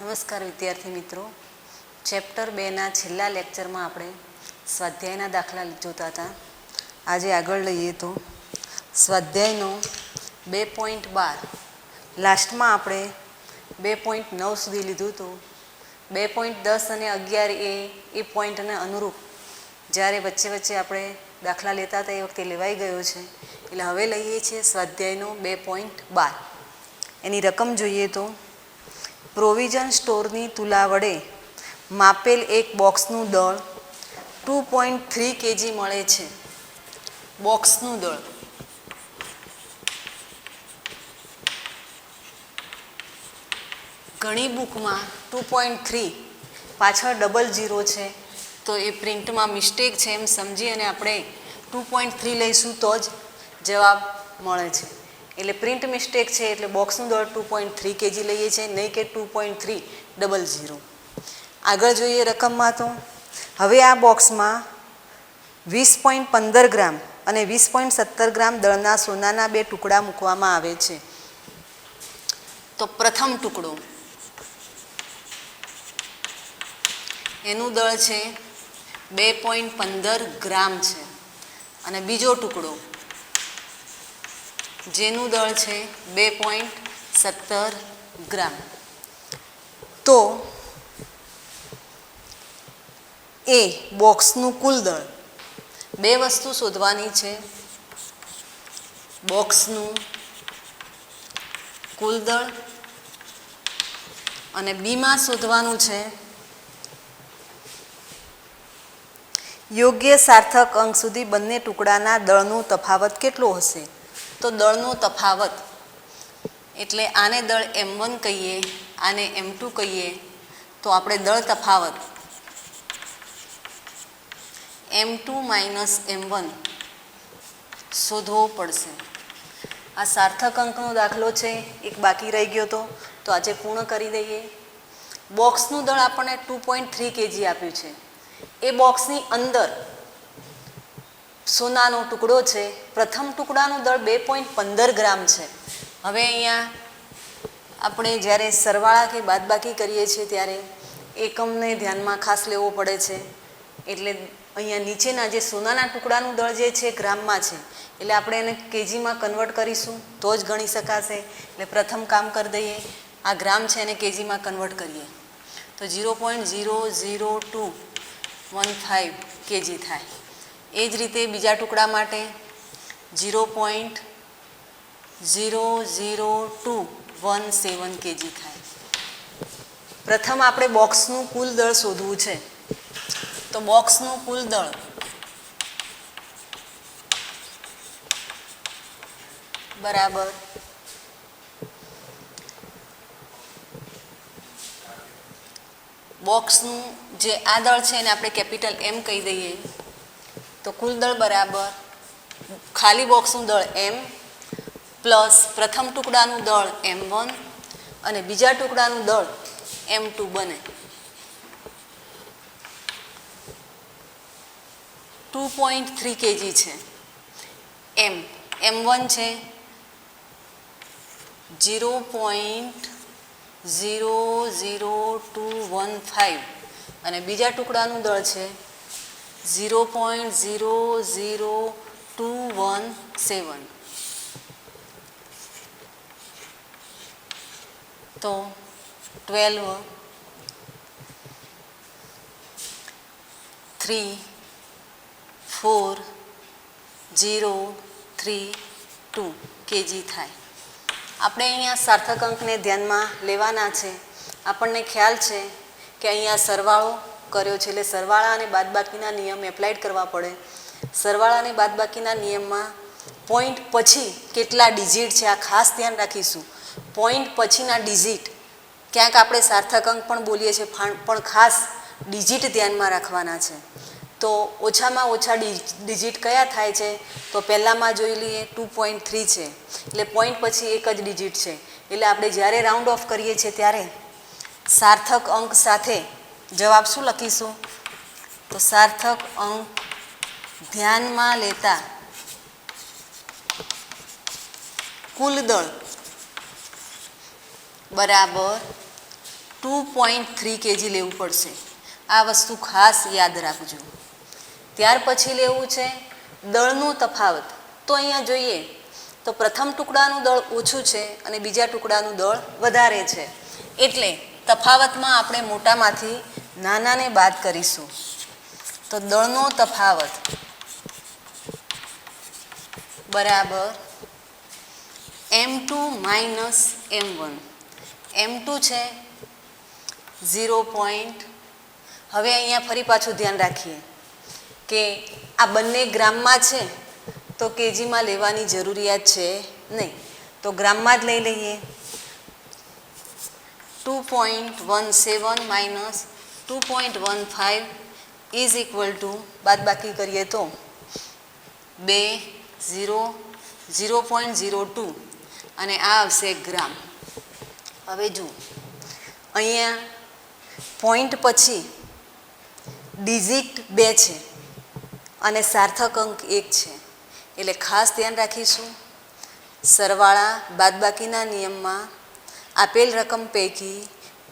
નમસ્કાર વિદ્યાર્થી મિત્રો, ચેપ્ટર 2ના છેલ્લા લેક્ચરમાં આપણે સ્વાધ્યાયના દાખલા જોતા હતા. આજે આગળ લઈએ તો સ્વાધ્યાયનો 2.12 લાસ્ટમાં આપણે 2.9 સુધી લીધું હતું. 2.10 અને 11 એ પોઈન્ટને અનુરૂપ જ્યારે વચ્ચે વચ્ચે આપણે દાખલા લેતા હતા એ વખતે લેવાઈ ગયો છે. એટલે હવે લઈએ છીએ સ્વાધ્યાયનો 2.12. એની રકમ જોઈએ તો પ્રોવિઝન સ્ટોરની તુલા વડે માપેલ એક બોક્સનું દળ 2.3 kg મળે છે. બોક્સનું દળ ઘણી બુકમાં 2.3 પાછળ 00 છે, તો એ પ્રિન્ટમાં મિસ્ટેક છે એમ સમજી અને આપણે 2.3 લઈશું તો જ જવાબ મળે છે. એટલે પ્રિન્ટ મિસ્ટેક છે, એટલે બોક્સનું દળ 2.3 kg લઈએ છીએ, નહીં કે 2.300. આગળ જોઈએ રકમમાં તો હવે આ બોક્સમાં 20.15 ગ્રામ અને 20.17 ગ્રામ દળના સોનાના 2 ટુકડા મૂકવામાં આવે છે. તો પ્રથમ ટુકડો એનું દળ છે 2.15 ગ્રામ છે અને બીજો ટુકડો જેનું દળ છે 2.17 ગ્રામ. તો એ બોક્સનું કુલ દળ, બે વસ્તુ શોધવાની છે. બોક્સનું કુલ દળ અને બીમાં શોધવાનું છે યોગ્ય સાર્થક અંક સુધી બંને ટુકડાના દળનું તફાવત કેટલો હશે. તો દળનો તફાવત એટલે આને દળ M1 કહીએ, આને M2 કહીએ, તો આપણે દળ તફાવત M2 - M1 શોધવો પડશે. આ સાર્થક અંકનો દાખલો છે, એક બાકી રહી ગયો તો આજે પૂર્ણ કરી દઈએ. બોક્સનું દળ આપણને 2.3 kg આપ્યું છે. એ બોક્સની અંદર સોનાનો ટુકડો છે. પ્રથમ ટુકડાનું દળ 2.15 ગ્રામ છે. હવે અહીંયા આપણે જ્યારે સરવાળા કે બાદબાકી કરીએ છીએ ત્યારે એકમને ધ્યાનમાં ખાસ લેવો પડે છે. એટલે અહીંયા નીચેના જે સોનાના ટુકડાનું દળ જે છે ગ્રામમાં છે, એટલે આપણે એને કેજીમાં કન્વર્ટ કરીશું તો જ ગણી શકાશે. એટલે પ્રથમ કામ કરી દઈએ, આ ગ્રામ છે એને કેજીમાં કન્વર્ટ કરીએ તો 0.00215 kg થાય. એ જ રીતે બીજા ટુકડા માટે 0.00217 kg થાય. પ્રથમ આપણે બોક્સનું કુલ દળ શોધવું છે. તો બોક્સનું કુલ દળ બરાબર બોક્સનું જે આ દળ છે એને આપણે કેપિટલ M કહી દઈએ. તો કુલ દળ બરાબર ખાલી બોક્સનું દળ M પ્લસ પ્રથમ ટુકડાનું દળ M1 અને બીજા ટુકડાનું દળ M2 બને. 2.3 kg છે. M1 છે 0.00215 અને બીજા ટુકડાનું દળ છે 0.00217. તો 12 3 4 0 3 2 kg થાય. આપણે અહીંયા સાર્થક અંકને ધ્યાનમાં લેવાના છે. આપણને ખ્યાલ છે કે અહીંયા સરવાળો કર્યો છે, એટલે સરવાળા અને બાદબાકીના નિયમ એપ્લાઇડ કરવા પડે. સરવાળા અને બાદબાકીના નિયમમાં પોઈન્ટ પછી કેટલા ડિજિટ છે આ ખાસ ધ્યાન રાખીશું. પોઈન્ટ પછીના ડિજિટ, ક્યાંક આપણે સાર્થક અંક પણ બોલીએ છીએ પણ ખાસ ડિજિટ ધ્યાનમાં રાખવાના છે. તો ઓછામાં ઓછા ડિજિટ કયા થાય છે? તો પહેલામાં જોઈ લઈએ 2.3 છે, એટલે પોઈન્ટ પછી એક જ ડિજિટ છે. એટલે આપણે જ્યારે રાઉન્ડ ઓફ કરીએ છીએ ત્યારે સાર્થક અંક સાથે જવાબ શું લખીશું? તો સાર્થક અંક ધ્યાનમાં લેતા કુલ દળ બરાબર 2.3 kg લેવું પડશે. આ વસ્તુ ખાસ યાદ રાખજો. ત્યાર પછી લેવું છે દળનું તફાવત. તો અહીંયા જોઈએ તો પ્રથમ ટુકડાનું દળ ઓછું છે અને બીજા ટુકડાનું દળ વધારે છે, એટલે તફાવતમાં આપણે મોટામાંથી નાનાને બાદ કરીશું. તો દળનો તફાવત બરાબર M2 માઇનસ M1. M2 છે 0. હવે અહીંયા ફરી પાછું ધ્યાન રાખીએ કે આ બંને ગ્રામમાં છે તો કેજીમાં લેવાની જરૂરિયાત છે નહીં, તો ગ્રામમાં જ લઈ લઈએ. 2.17 માઇનસ 2.15 ઇઝ ઇક્વલ ટુ બાદબાકી કરીએ તો 0.02 અને આ આવશે ગ્રામ. હવે જુઓ અહીંયા પોઈન્ટ પછી ડિજિટ 2 છે અને સાર્થક અંક 1 છે, એટલે ખાસ ધ્યાન રાખીશું. સરવાળા બાદબાકીના નિયમમાં આપેલ રકમ પૈકી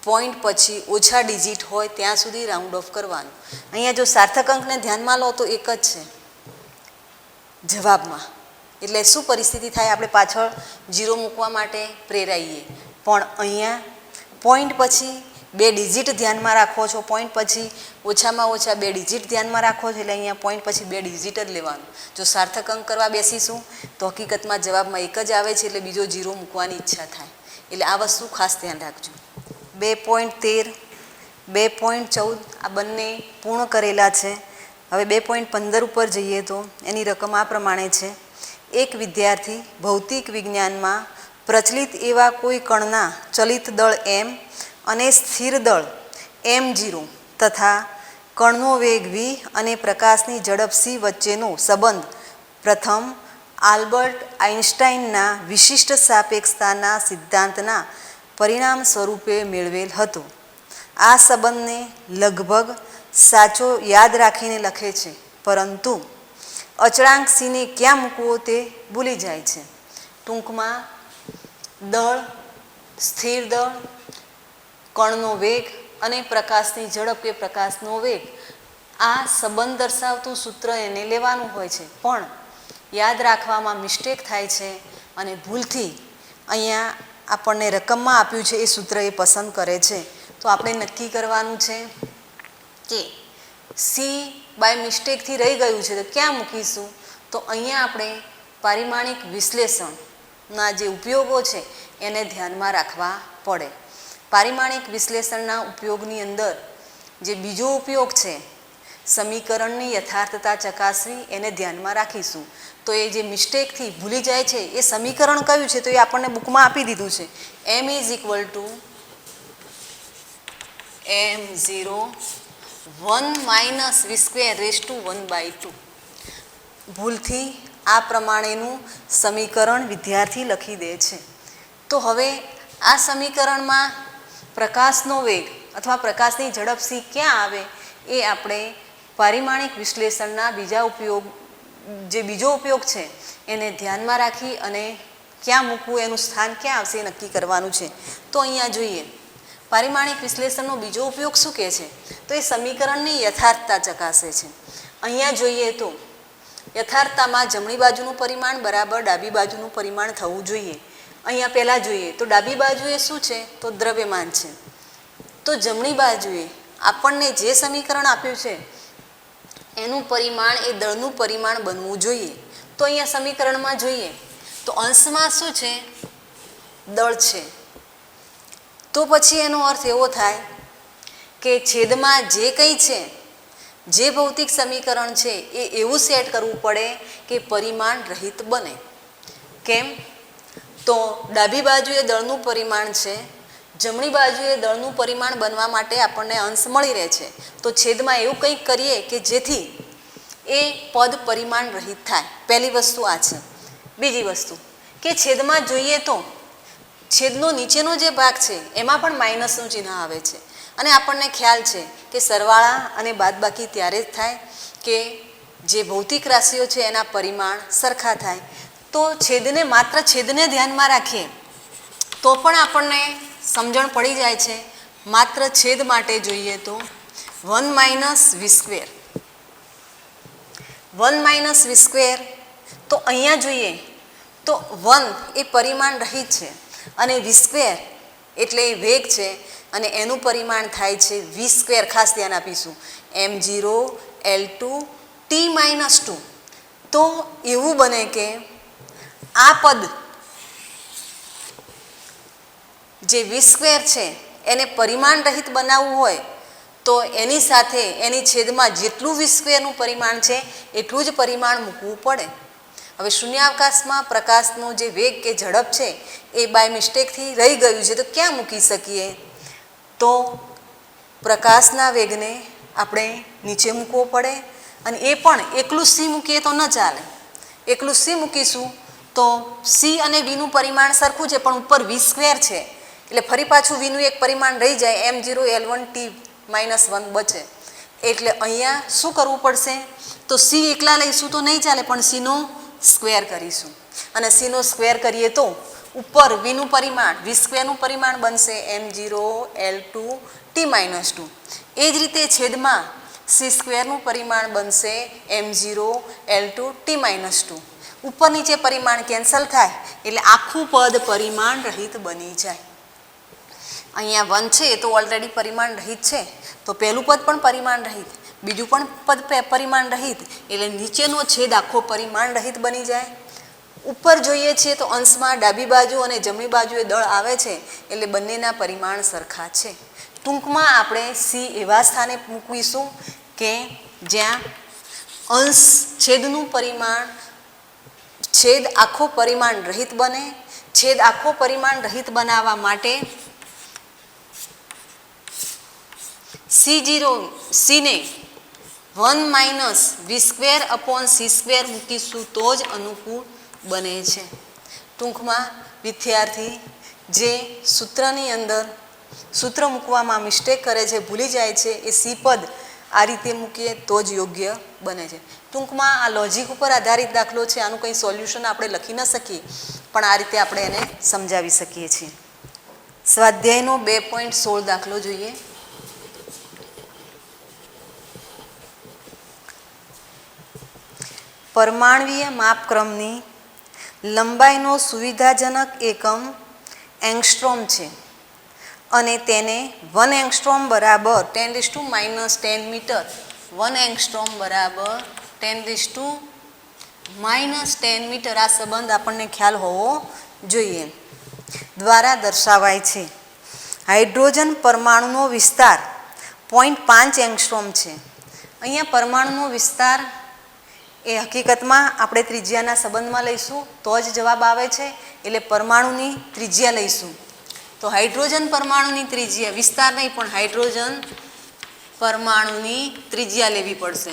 પોઈન્ટ પછી ઓછા ડિજિટ હોય ત્યાં સુધી રાઉન્ડ ઓફ કરવાનું. અહીંયા જો સાર્થક અંકને ધ્યાનમાં લો તો 1 જ છે જવાબમાં, એટલે શું પરિસ્થિતિ થાય, આપણે પાછળ 0 મૂકવા માટે પ્રેરાઈએ. પણ અહીંયા પોઈન્ટ પછી 2 ડિજિટ ધ્યાનમાં રાખો છો, પોઈન્ટ પછી ઓછામાં ઓછા 2 ડિજિટ ધ્યાનમાં રાખો છો, એટલે અહીંયા પોઈન્ટ પછી 2 ડિજિટ જ લેવાનું. જો સાર્થક અંક કરવા બેસીશું તો હકીકતમાં જવાબમાં 1 જ આવે છે, એટલે બીજો 0 મૂકવાની ઈચ્છા થાય. એટલે આ વસ્તુ ખાસ ધ્યાન રાખજો. 2.13 2.14 આ બંને પૂર્ણ કરેલા છે. હવે 2.15 ઉપર જઈએ તો એની રકમ આ પ્રમાણે છે. એક વિદ્યાર્થી ભૌતિક વિજ્ઞાનમાં પ્રચલિત એવા કોઈ કણના ચલિત દળ m અને સ્થિર દળ m0 તથા કણનો વેગ v અને પ્રકાશની ઝડપ c વચ્ચેનો સંબંધ પ્રથમ આલ્બર્ટ આઇન્સ્ટાઈનના વિશિષ્ટ સાપેક્ષતાના સિદ્ધાંતના પરિણામ સ્વરૂપે મેળવેલ હતો. આ સંબંધને લગભગ સાચો યાદ રાખીને લખે છે, પરંતુ અચળાંક સીને ક્યાં મૂકવો તે ભૂલી જાય છે. ટૂંકમાં દળ, સ્થિર દળ, કણનો વેગ અને પ્રકાશની ઝડપ કે પ્રકાશનો વેગ, આ સંબંધ દર્શાવતું સૂત્ર એને લેવાનું હોય છે, પણ યાદ રાખવામાં મિસ્ટેક થાય છે અને ભૂલથી અહીંયા આપણને રકમમાં આપ્યું છે એ સૂત્ર એ પસંદ કરે છે. તો આપણે નક્કી કરવાનું છે કે સી બાય મિસ્ટેકથી રહી ગયું છે તો ક્યાં મૂકીશું. તો અહીંયા આપણે પારિમાણિક વિશ્લેષણના જે ઉપયોગો છે એને ધ્યાનમાં રાખવા પડે. પારિમાણિક વિશ્લેષણના ઉપયોગની અંદર જે બીજો ઉપયોગ છે સમીકરણની યથાર્થતા ચકાસવી, એને ધ્યાનમાં રાખીશું. તો એ જે મિસ્ટેકથી ભૂલી જાય છે એ સમીકરણ કયું છે તો એ આપણને બુકમાં આપી દીધું છે. m is equal to m0 1 minus v square raise to 1/2. ભૂલથી આ પ્રમાણેનું સમીકરણ વિદ્યાર્થી લખી દે છે. તો હવે આ સમીકરણમાં પ્રકાશનો વેગ અથવા પ્રકાશની ઝડપ c ક્યાં આવે એ આપણે પારિમાણિક વિશ્લેષણના જે બીજો ઉપયોગ છે એને ધ્યાનમાં રાખી અને ક્યાં મૂકવું, એનું સ્થાન ક્યાં આવશે એ નક્કી કરવાનું છે. તો અહીંયા જોઈએ પારિમાણિક વિશ્લેષણનો બીજો ઉપયોગ શું કહે છે તો એ સમીકરણની યથાર્થતા ચકાસે છે. અહીંયા જોઈએ તો યથાર્થતામાં જમણી બાજુનું પરિમાણ બરાબર ડાબી બાજુનું પરિમાણ થવું જોઈએ. અહીંયા પહેલાં જોઈએ તો ડાબી બાજુએ શું છે તો દ્રવ્યમાન છે, તો જમણી બાજુએ આપણને જે સમીકરણ આપ્યું છે એનું પરિમાણ એ દળનું પરિમાણ બનવું જોઈએ. તો અહીંયા સમીકરણમાં જોઈએ તો અંશમાં શું છે દળ છે, તો પછી એનો અર્થ એવો થાય કે છેદમાં જે કંઈ છે જે ભૌતિક સમીકરણ છે એ એવું સેટ કરવું પડે કે પરિમાણ રહિત બને. કેમ? તો ડાબી બાજુએ દળનું પરિમાણ છે, જમણી બાજુએ દળનું પરિમાણ બનવા માટે આપણને અંશ મળી રહે છે, તો છેદમાં એવું કંઈક કરીએ કે જેથી એ પદ પરિમાણ રહિત થાય. પહેલી વસ્તુ આ છે. બીજી વસ્તુ કે છેદમાં જોઈએ તો છેદનો નીચેનો જે ભાગ છે એમાં પણ માઇનસનું ચિહ્ન આવે છે અને આપણને ખ્યાલ છે કે સરવાળા અને બાદબાકી ત્યારે જ થાય કે જે ભૌતિક રાશિઓ છે એના પરિમાણ સરખા થાય. તો છેદને માત્ર છેદને ધ્યાનમાં રાખીએ તો પણ આપણને સમજણ પડી જાય છે, માત્ર છેદ માટે જોઈએ તો 1 minus v square 1 minus v square. તો અહીંયા જોઈએ તો 1 એ પરિમાણ રહિત છે અને વી સ્ક્વેર એટલે એ વેગ છે અને એનું પરિમાણ થાય છે વી સ્ક્વેર. ખાસ ધ્યાન આપીશું m0 L2 t-2. તો એવું બને કે આ પદ જે વી સ્ક્વેર છે એને પરિમાણ રહિત બનાવવું હોય તો એની સાથે એની છેદમાં જેટલું વી સ્ક્વેરનું પરિમાણ છે એટલું જ પરિમાણ મૂકવું પડે. હવે શૂન્યાવકાશમાં પ્રકાશનો જે વેગ કે ઝડપ છે એ બાય મિસ્ટેકથી રહી ગયું છે તો ક્યાં મૂકી શકીએ? તો પ્રકાશના વેગને આપણે નીચે મૂકવો પડે અને એ પણ એકલું સી મૂકીએ તો ન ચાલે. એકલું સી મૂકીશું તો સી અને વીનું પરિમાણ સરખું છે પણ ઉપર વી સ્ક્વેર છે એટલે ફરી પાછું વીનું એક પરિમાણ રહી જાય m0 L1 t-1 બચે. એટલે અહીંયા શું કરવું પડશે? તો સી એકલા લઈશું તો નહીં ચાલે પણ સીનો સ્ક્વેર કરીશું અને સીનો સ્ક્વેર કરીએ તો ઉપર વીનું પરિમાણ વી સ્ક્વેરનું પરિમાણ બનશે m0 L2 t-2. એ જ રીતે છેદમાં સી સ્ક્વેરનું પરિમાણ બનશે m0 L2 t-2. ઉપર નીચે પરિમાણ કેન્સલ થાય એટલે આખું પદ પરિમાણ રહિત બની જાય. અહીંયા 1 છે એ તો ઓલરેડી પરિમાણ રહિત છે તો પહેલું પદ પણ પરિમાણ રહિત, બીજું પણ પદ પરિમાણ રહિત એટલે નીચેનો છેદ આખો પરિમાણ રહિત બની જાય. ઉપર જોઈએ છીએ તો અંશમાં ડાબી બાજુ અને જમણી બાજુએ દળ આવે છે એટલે બંનેના પરિમાણ સરખા છે. ટૂંકમાં આપણે સી એવા સ્થાને મૂકીશું કે જ્યાં અંશ છેદનું પરિમાણ છેદ આખો પરિમાણ રહિત બને. છેદ આખો પરિમાણ રહિત બનાવવા માટે સીને 1 minus v square upon c square મૂકીશું તો જ અનુકૂળ બને છે. ટૂંકમાં વિદ્યાર્થી જે સૂત્રની અંદર સૂત્ર મૂકવામાં મિસ્ટેક કરે છે, ભૂલી જાય છે, એ સી પદ આ રીતે મૂકીએ તો જ યોગ્ય બને છે. ટૂંકમાં આ લોજિક ઉપર આધારિત દાખલો છે, આનું કંઈ સોલ્યુશન આપણે લખી ન શકીએ પણ આ રીતે આપણે એને સમજાવી શકીએ છીએ. સ્વાધ્યાયનો 2.16 દાખલો જોઈએ. પરમાણ્વીય માપક્રમની લંબાઈનો સુવિધાજનક એકમ એંગસ્ટ્રોમ છે અને તેને 1 એંગસ્ટ્રોમ બરાબર 10⁻10 મીટર 1 એંગસ્ટ્રોમ બરાબર 10⁻10 મીટર આ સંબંધ આપણને ખ્યાલ હોવો જોઈએ દ્વારા દર્શાવાય છે. હાઇડ્રોજન પરમાણુનો વિસ્તાર 0.5 એંગસ્ટ્રોમ છે. અહીંયા પરમાણુનો વિસ્તાર એ હકીકતમાં આપણે ત્રિજ્યાના સંબંધમાં લઈશું તો જ જવાબ આવે છે એટલે પરમાણુની ત્રિજ્યા લઈશું. તો હાઇડ્રોજન પરમાણુની ત્રિજ્યા વિસ્તાર નહીં પણ હાઇડ્રોજન પરમાણુની ત્રિજ્યા લેવી પડશે.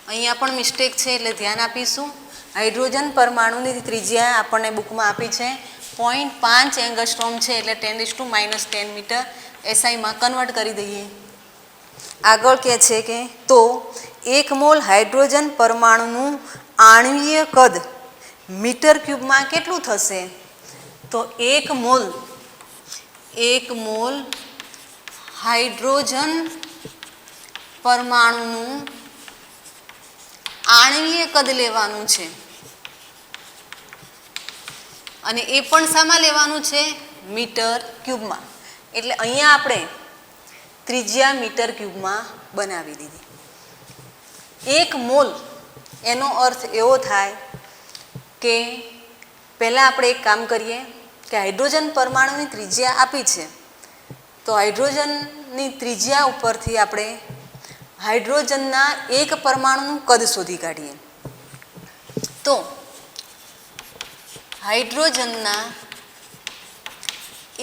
અહીંયા પણ મિસ્ટેક છે એટલે ધ્યાન આપીશું. હાઇડ્રોજન પરમાણુની ત્રિજ્યા આપણને બુકમાં આપી છે 0.5 એંગસ્ટ્રોમ છે એટલે 10⁻10 મીટર એસઆઈમાં કન્વર્ટ કરી દઈએ. આગળ કહે છે કે તો 1 મોલ હાઇડ્રોજન પરમાણુનું આણ્વીય કદ મીટર ક્યુબમાં કેટલું થશે? તો 1 મોલ હાઇડ્રોજન પરમાણુનું આણ્વીય કદ લેવાનું છે અને એ પણ શામાં લેવાનું છે? મીટર ક્યુબમાં. એટલે અહીંયા આપણે ત્રિજ્યા મીટર ક્યુબમાં બનાવી દીધી. 1 મોલ એનો અર્થ એવો થાય કે પહેલાં આપણે એક કામ કરીએ કે હાઇડ્રોજન પરમાણુની ત્રિજ્યા આપી છે તો હાઇડ્રોજનની ત્રિજ્યા ઉપરથી આપણે હાઇડ્રોજનના એક પરમાણુનું કદ શોધી કાઢીએ. તો હાઇડ્રોજનના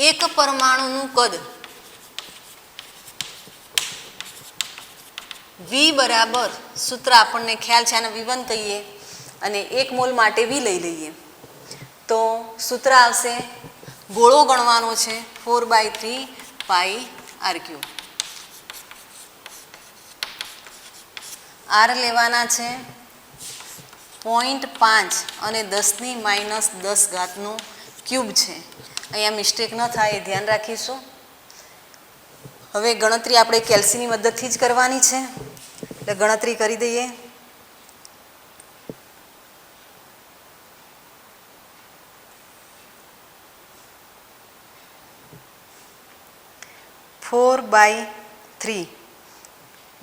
એક પરમાણુનું કદ વી બરાબર સૂત્ર આપણને ખ્યાલ છે આને V1 કહીએ અને 1 મોલ માટે વી લઈ લઈએ તો સૂત્ર આવશે ગોળો ગણવાનો છે 4/3 પાઈ r3. r લેવાના છે 0.5 અને 10⁻10 ઘાતનો ક્યુબ છે અહીંયા મિસ્ટેક ન થાય એ ધ્યાન રાખીશું. હવે ગણતરી આપણે કેલ્સીની મદદથી જ કરવાની છે, એટલે ગણતરી કરી દઈએ. 4/3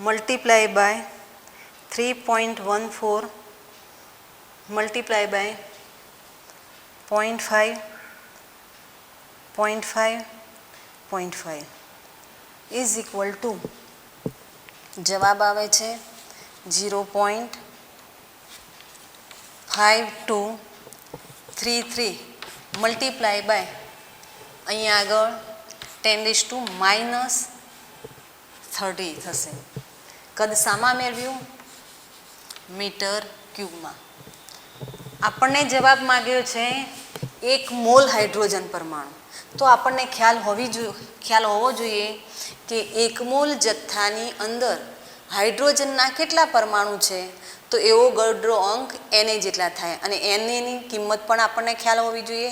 multiply by 3.14 multiply by 0.5 is equal to જવાબ આવે છે 0.5233 મલ્ટીપ્લાય બાય અહીંયા આગળ 10⁻³ થશે. કદ શામાં મેળવ્યું? મીટર ક્યુબમાં. આપણને જવાબ માંગ્યો છે 1 મોલ હાઇડ્રોજન પરમાણુ. તો આપણને ખ્યાલ હોવો જોઈએ કે 1 મોલ જથ્થાની અંદર હાઇડ્રોજનના કેટલા પરમાણુ છે, તો એવો ગળદો અંક Na જેટલા થાય અને Naની કિંમત પણ આપણને ખ્યાલ હોવી જોઈએ.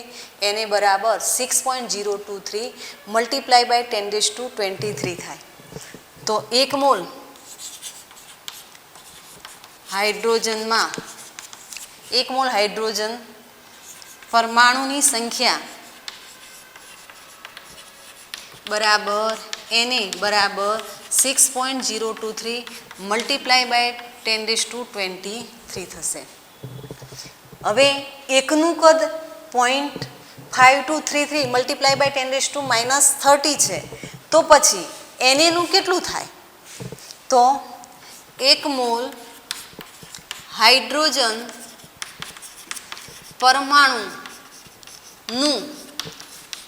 Na બરાબર 6.023 મલ્ટીપ્લાય બાય 10⁻23 થાય. તો 1 મોલ હાઇડ્રોજનમાં 1 મોલ હાઇડ્રોજન પરમાણુની સંખ્યા બરાબર Na બરાબર 6.023 મલ્ટીપ્લાય બાય 10⁻23 થશે. હવે એકનું કદ 0.5233 મલ્ટીપ્લાય બાય 10⁻³ છે, તો પછી Naનું કેટલું થાય? તો 1 મોલ હાઇડ્રોજન પરમાણુનું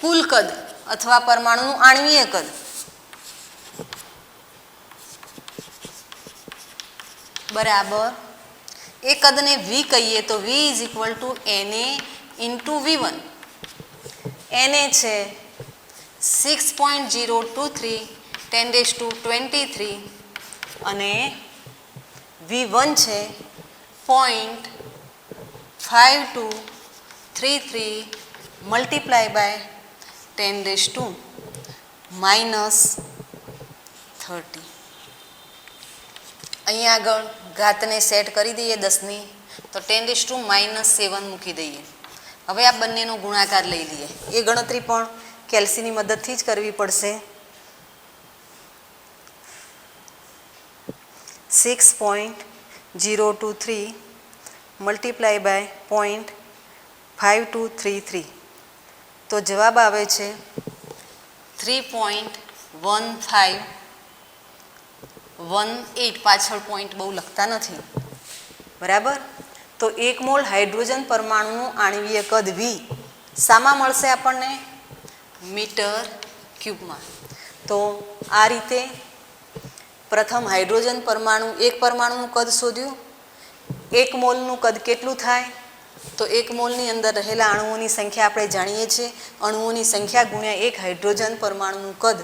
કુલ કદ અથવા પરમાણુનું આણ્વીય કદ બરાબર એ કદને V કહીએ તો V is equal two Na into V1. Na છે 6.023 10⁻23 અને V1 છે 0.5233 મલ્ટીપ્લાય બાય 10⁻³ અહીંયા આગળ ઘાતને સેટ કરી દઈએ 10ની, તો 10⁻⁻7 મૂકી દઈએ. હવે આ બંનેનો ગુણાકાર લઈ લઈએ. એ ગણતરી પણ કેલ્સીની મદદથી જ કરવી પડશે. 6.023 મલ્ટીપ્લાય બાય 0.5233 તો જવાબ આવે છે 3.1518. પાછળ પોઈન્ટ બહુ લખતા નથી, બરાબર. તો 1 મોલ હાઇડ્રોજન પરમાણુનું આણ્વીય કદ V શામાં મળશે આપણને? મીટર ક્યુબમાં. તો આ રીતે પ્રથમ હાઇડ્રોજન પરમાણુ એક પરમાણુનું કદ શોધ્યું. 1 મોલનું કદ કેટલું થાય? તો 1 મોલની અંદર રહેલા અણુઓની સંખ્યા આપણે જાણીએ છીએ. અણુઓની સંખ્યા ગુણ્યા 1 હાઇડ્રોજન પરમાણુનું કદ.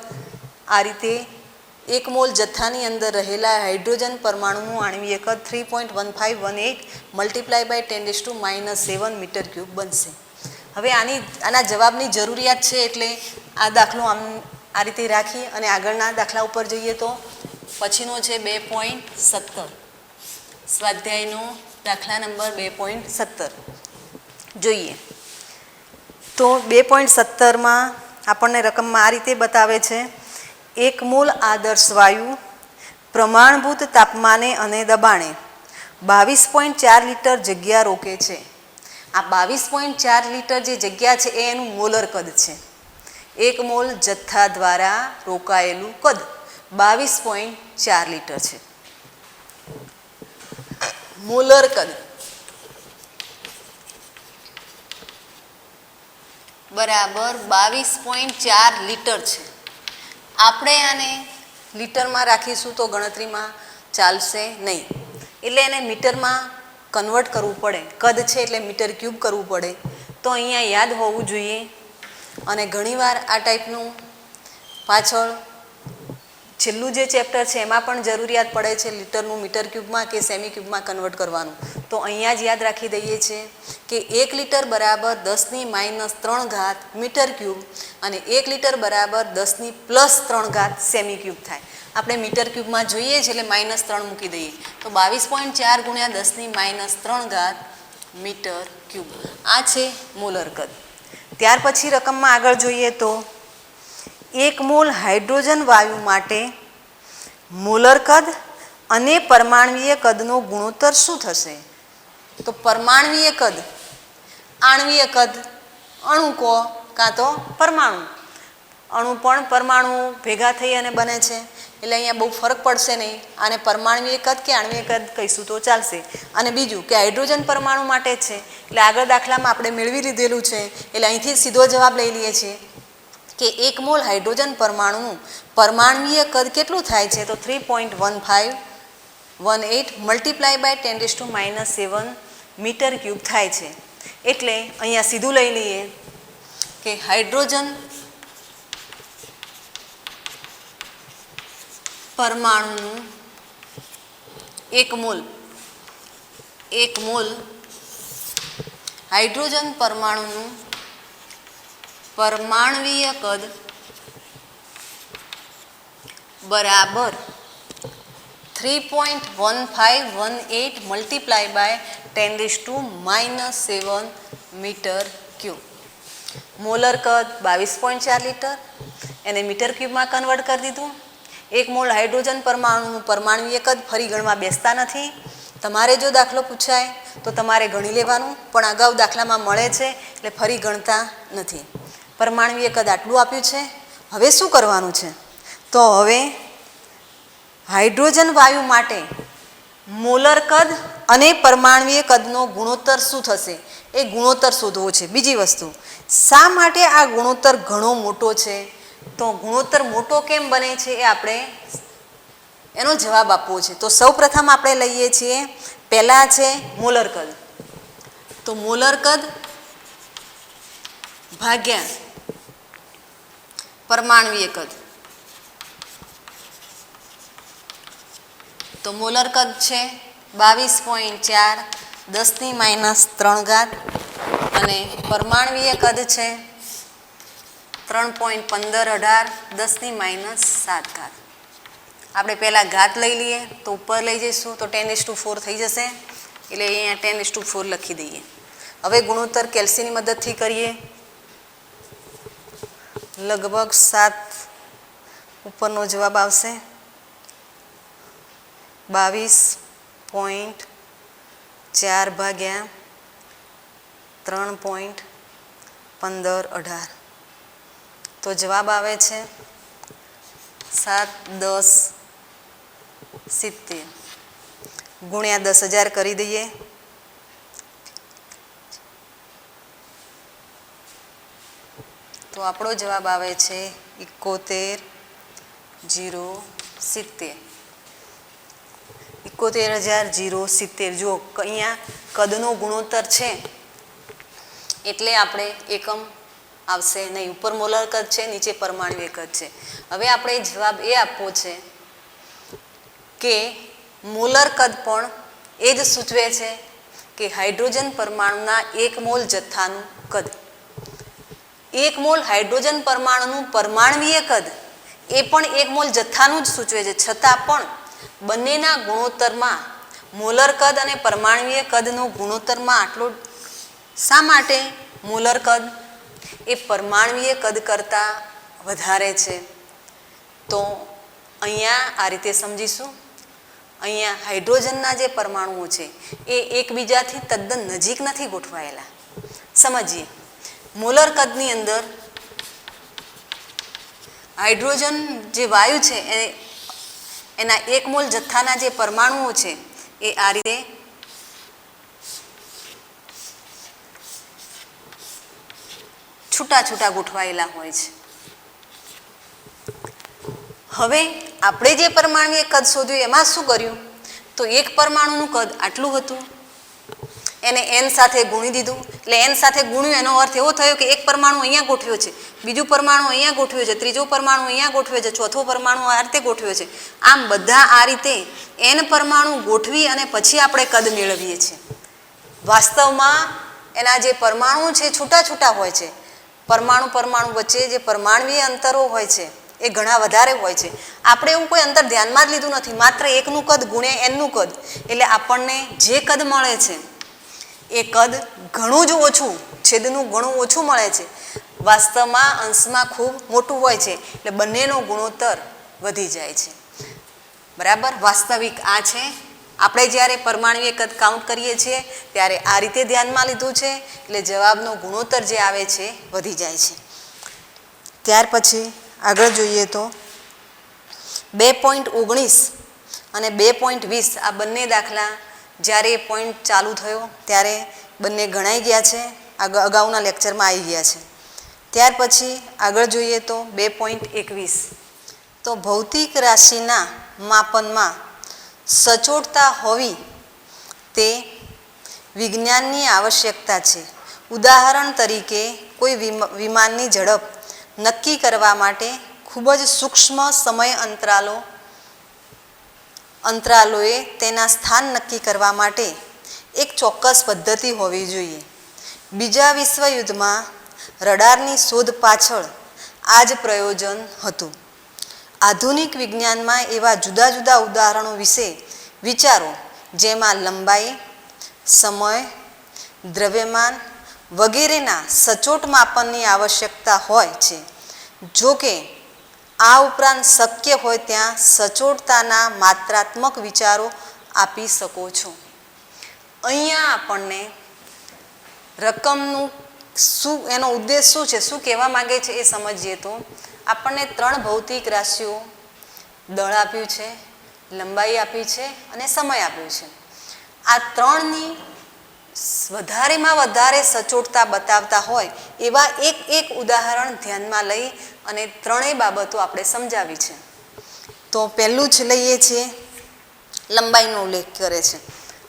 આ રીતે 1 મોલ જથ્થાની અંદર રહેલા હાઇડ્રોજન પરમાણુનું આણ્વીય કદ 3.1518 મલ્ટીપ્લાય બાય 10⁻⁻7 મીટર ક્યુબ બનશે. હવે આના જવાબની જરૂરિયાત છે, એટલે આ દાખલો આ રીતે રાખી અને આગળના દાખલા ઉપર જઈએ. તો પછીનો છે 2.17, સ્વાધ્યાયનો દાખલા નંબર 2.17 જોઈએ. તો 2.17માં આપણને રકમમાં આ રીતે બતાવે છે 1 મોલ આદર્શ વાયુ પ્રમાણભૂત તાપમાને અને દબાણે 22.4 લીટર જગ્યા રોકે છે. આ 22.4 લીટર જે જગ્યા છે એ એનું મોલર કદ છે. 1 મોલ જથ્થા દ્વારા રોકાયેલું કદ 22.4 લીટર છે. મોલર કદ બરાબર 22.4 લીટર છે. આપણે આને લીટરમાં રાખીશું તો ગણતરીમાં ચાલશે નહીં, એટલે એને મીટરમાં કન્વર્ટ કરવું પડે. કદ છે એટલે મીટર ક્યુબ કરવું પડે. તો અહીંયા યાદ હોવું જોઈએ. અને ઘણીવાર આ ટાઈપનું પાછળ છેલ્લું જે ચેપ્ટર છે એમાં પણ જરૂરિયાત પડે છે લીટરનું મીટર ક્યુબમાં કે સેમી ક્યુબમાં કન્વર્ટ કરવાનું. તો અહીંયા જ યાદ રાખી દઈએ છીએ કે 1 લીટર બરાબર 10⁻³ મીટર ક્યુબ અને 1 લીટર બરાબર 10⁻³ સેમી ક્યુબ થાય. આપણે મીટર ક્યુબમાં જોઈએ છે એટલે -3 મૂકી દઈએ તો 22.4 × 10⁻³ મીટર ક્યુબ. આ છે મોલર કદ. ત્યાર પછી રકમમાં આગળ જોઈએ તો 1 મોલ હાઇડ્રોજન વાયુ માટે મોલર કદ અને પરમાણ્વીય કદનો ગુણોત્તર શું થશે? તો પરમાણ્વીય કદ, આણ્વીય કદ, અણુ કહો કાં તો પરમાણુ. અણુ પણ પરમાણુ ભેગા થઈ અને બને છે એટલે અહીંયા બહુ ફરક પડશે નહીં. આને પરમાણ્વીય કદ કે આણ્વીય કદ કહીશું તો ચાલશે. અને બીજું કે હાઇડ્રોજન પરમાણુ માટે છે એટલે આગળ દાખલામાં આપણે મેળવી લીધેલું છે એટલે અહીંથી સીધો જવાબ લઈ લઈએ છીએ કે 1 મોલ હાઇડ્રોજન પરમાણુનું પરમાણ્વીય કદ કેટલું થાય છે? તો 3.1518 × 10⁻⁷ મીટર ક્યુબ થાય છે. એટલે અહીંયા સીધું લઈ લઈએ કે હાઇડ્રોજન પરમાણુનું 1 મોલ હાઇડ્રોજન પરમાણુનું પરમાણ્વીય કદ બરાબર 3.1518 × 10⁻⁷ મીટર ક્યુબ. મોલર કદ 22.4 લીટર, એને મીટર ક્યુબમાં કન્વર્ટ કરી દીધું. 1 મોલ હાઇડ્રોજન પરમાણુનું પરમાણ્વીય કદ ફરી ગણવા બેસતા નથી. તમારે જો દાખલો પૂછાય તો તમારે ગણી લેવાનું, પણ અગાઉ દાખલામાં મળે છે એટલે ફરી ગણતા નથી. પરમાણ્વીય કદ આટલું આપ્યું છે. હવે શું કરવાનું છે? તો હવે હાઇડ્રોજન વાયુ માટે મોલર કદ અને પરમાણ્વીય કદનો ગુણોત્તર શું થશે એ ગુણોત્તર શોધવો છે. બીજી વસ્તુ, શા માટે આ ગુણોત્તર ઘણો મોટો છે? તો ગુણોત્તર મોટો કેમ બને છે એ આપણે એનો જવાબ આપવો છે. તો સૌ પ્રથમ આપણે લઈએ છીએ પહેલાં છે મોલર કદ. તો મોલર કદ ભાગ્યા પરમાણ્વીય કદ. તો મોલર કદ છે 22.4 10⁻³ અને પરમાણ્વીય કદ છે 3.1518 10⁻⁷. આપણે પહેલાં ઘાત લઈ લઈએ તો ઉપર લઈ જઈશું તો 10:4 થઈ જશે એટલે અહીંયા 10:4 લખી દઈએ. હવે ગુણોત્તર કેલ્સીની મદદથી કરીએ. લગભગ 7 ઉપરનો જવાબ આવશે. 22.4 ભાગ્યા 3.1518 તો જવાબ આવે છે 71070 ગુણ્યા 10,000 કરી દઈએ. તો આપણો જવાબ આવે છે 71,070. 71,070. જો અહીંયા કદનો ગુણોત્તર છે એટલે આપણે એકમ આવશે નહીં. ઉપર મોલર કદ છે, નીચે પરમાણ્વીય કદ છે. હવે આપણે જવાબ એ આપવો છે કે મોલર કદ પણ એ જ સૂચવે છે કે હાઇડ્રોજન પરમાણુના 1 મોલ જથ્થાનું કદ. 1 મોલ હાઇડ્રોજન પરમાણુનું પરમાણ્વીય કદ એ પણ 1 મોલ જથ્થાનું જ સૂચવે છે. છતાં પણ બંનેના ગુણોત્તરમાં મોલર કદ અને પરમાણ્વીય કદનો ગુણોત્તરમાં આટલો શા માટે? મોલર કદ એ પરમાણ્વીય કદ કરતાં વધારે છે. તો અહીંયા આ રીતે સમજીશું. અહીંયા હાઇડ્રોજનના જે પરમાણુઓ છે એ એકબીજાથી તદ્દન નજીક નથી ગોઠવાયેલા. સમજીએ. મોલર કદની અંદર હાઇડ્રોજન જે વાયુ છે એના 1 મોલ જથ્થાના જે પરમાણુઓ છે એ આ રીતે છૂટા છૂટા ગોઠવાયેલા હોય છે. હવે આપણે જે પરમાણ્વીય કદ શોધ્યું એમાં શું કર્યું? તો એક પરમાણુનું કદ આટલું હતું, એને n સાથે ગુણી દીધું. એટલે n સાથે ગુણ્યું એનો અર્થ એવો થયો કે એક પરમાણુ અહીંયા ગોઠવ્યો છે બીજું પરમાણુ અહીંયા ગોઠવ્યું છે, ત્રીજો પરમાણુ અહીંયા ગોઠવ્યો છે, ચોથો પરમાણુ આ રીતે ગોઠવ્યો છે. આમ બધા આ રીતે n પરમાણુ ગોઠવી અને પછી આપણે કદ મેળવીએ છીએ. વાસ્તવમાં એના જે પરમાણુ છે છૂટા છૂટા હોય છે. પરમાણુ વચ્ચે જે પરમાણવીય અંતરો હોય છે એ ઘણા વધારે હોય છે. આપણે એવું કોઈ અંતર ધ્યાનમાં જ લીધું નથી, માત્ર એકનું કદ ગુણ્યા એનનું કદ, એટલે આપણને જે કદ મળે છે એ કદ ઘણું જ ઓછું, છેદનું ઘણું ઓછું મળે છે. વાસ્તવમાં અંશમાં ખૂબ મોટું હોય છે, એટલે બંનેનો ગુણોત્તર વધી જાય છે. બરાબર, વાસ્તવિક આ છે. આપણે જ્યારે પરમાણુય કદ કાઉન્ટ કરીએ છીએ ત્યારે આ રીતે ધ્યાનમાં લીધું છે, એટલે જવાબનો ગુણોત્તર જે આવે છે વધી જાય છે. ત્યાર પછી આગળ જોઈએ તો 2.19 અને 2.20 આ બંને દાખલા જ્યારે પોઈન્ટ ચાલુ થયો ત્યારે બંને ગણાઈ ગયા છે, અગાઉના લેક્ચરમાં આવી ગયા છે. ત્યાર પછી આગળ જોઈએ તો 2.21 તો ભૌતિક રાશિના માપનમાં સચોટતા હોવી તે વિજ્ઞાનની આવશ્યકતા છે. ઉદાહરણ તરીકે કોઈ વિમાનની ઝડપ નક્કી કરવા માટે ખૂબ જ સૂક્ષ્મ સમય અંતરાલોએ તેના સ્થાન નક્કી કરવા માટે એક ચોક્કસ પદ્ધતિ હોવી જોઈએ. બીજા વિશ્વયુદ્ધમાં રડારની શોધ પાછળ આ જ પ્રયોજન હતું. આધુનિક વિજ્ઞાનમાં એવા જુદા જુદા ઉદાહરણો વિશે વિચારો જેમાં લંબાઈ, સમય, દ્રવ્યમાન વગેરેના સચોટ માપનની આવશ્યકતા હોય છે. જો કે આ ઉપરાંત શક્ય હોય ત્યાં સચોટતાના માત્રાત્મક વિચારો આપી શકો છો. અહીંયા આપણને રકમનું શું, એનો ઉદ્દેશ શું છે, શું કહેવા માગે છે એ સમજીએ તો આપણને 3 ભૌતિક રાશિઓ દળ આપ્યું છે, લંબાઈ આપી છે અને સમય આપ્યું છે. આ 3ની વધારેમાં વધારે સચોટતા બતાવતા હોય એવા એક ઉદાહરણ ધ્યાનમાં લઈ અને 3 બાબતો આપણે સમજાવી છે. તો પહેલું જ લઈએ છીએ, લંબાઈનો ઉલ્લેખ કરે છે.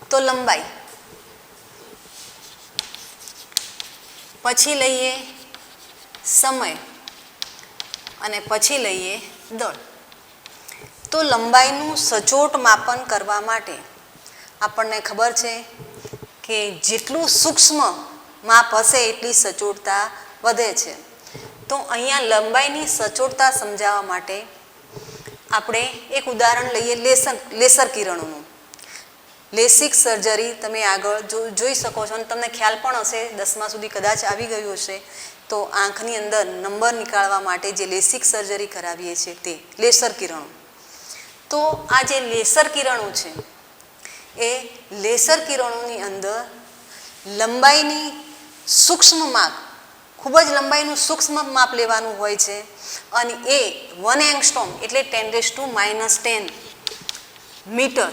તો લંબાઈ, પછી લઈએ સમય અને પછી લઈએ દળ. તો લંબાઈનું સચોટ માપન કરવા માટે આપણને ખબર છે કે જેટલું સૂક્ષ્મ માપ હશે એટલી સચોટતા વધે છે. તો અહીંયા લંબાઈની સચોટતા સમજાવવા માટે આપણે એક ઉદાહરણ લઈએ લેસર કિરણોનું. લેસિક સર્જરી તમે આગળ જોઈ શકો છો અને તમને ખ્યાલ પણ હશે, 10મા સુધી કદાચ આવી ગયું હશે. તો આંખની અંદર નંબર નીકાળવા માટે જે લેસિક સર્જરી કરાવીએ છીએ તે લેસર કિરણો. તો આ જે લેસર કિરણો છે એ લેસર કિરણોની અંદર લંબાઈની સૂક્ષ્મ માપ, ખૂબ જ લંબાઈનું સૂક્ષ્મ માપ લેવાનું હોય છે અને એ 1 એંગસ્ટ્રોમ એટલે 10⁻⁻10 મીટર.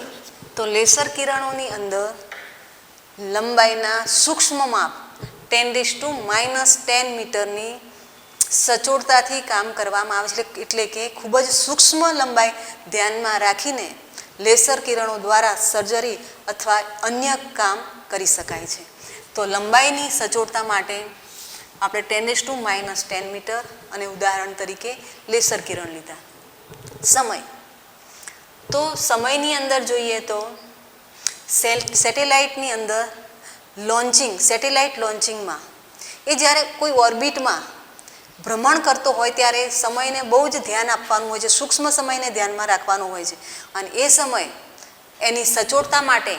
તો લેસર કિરણોની અંદર લંબાઈના સૂક્ષ્મ માપ 10⁻⁻10 મીટરની સચોટતાથી કામ કરવામાં આવે છે. એટલે કે ખૂબ જ સૂક્ષ્મ લંબાઈ ધ્યાનમાં રાખીને લેસર કિરણો દ્વારા સર્જરી અથવા અન્ય કામ કરી શકાય છે. તો લંબાઈની સચોટતા માટે આપણે 10⁻⁻10 મીટર અને ઉદાહરણ તરીકે લેસર કિરણ લીધા. સમય, તો સમયની અંદર જોઈએ તો સેટેલાઇટની અંદર સેટેલાઇટ લોન્ચિંગમાં એ જ્યારે કોઈ ઓર્બિટમાં ભ્રમણ કરતો હોય ત્યારે સમયને બહુ જ ધ્યાન આપવાનું હોય છે, સૂક્ષ્મ સમયને ધ્યાનમાં રાખવાનો હોય છે. અને એ સમય એની સચોટતા માટે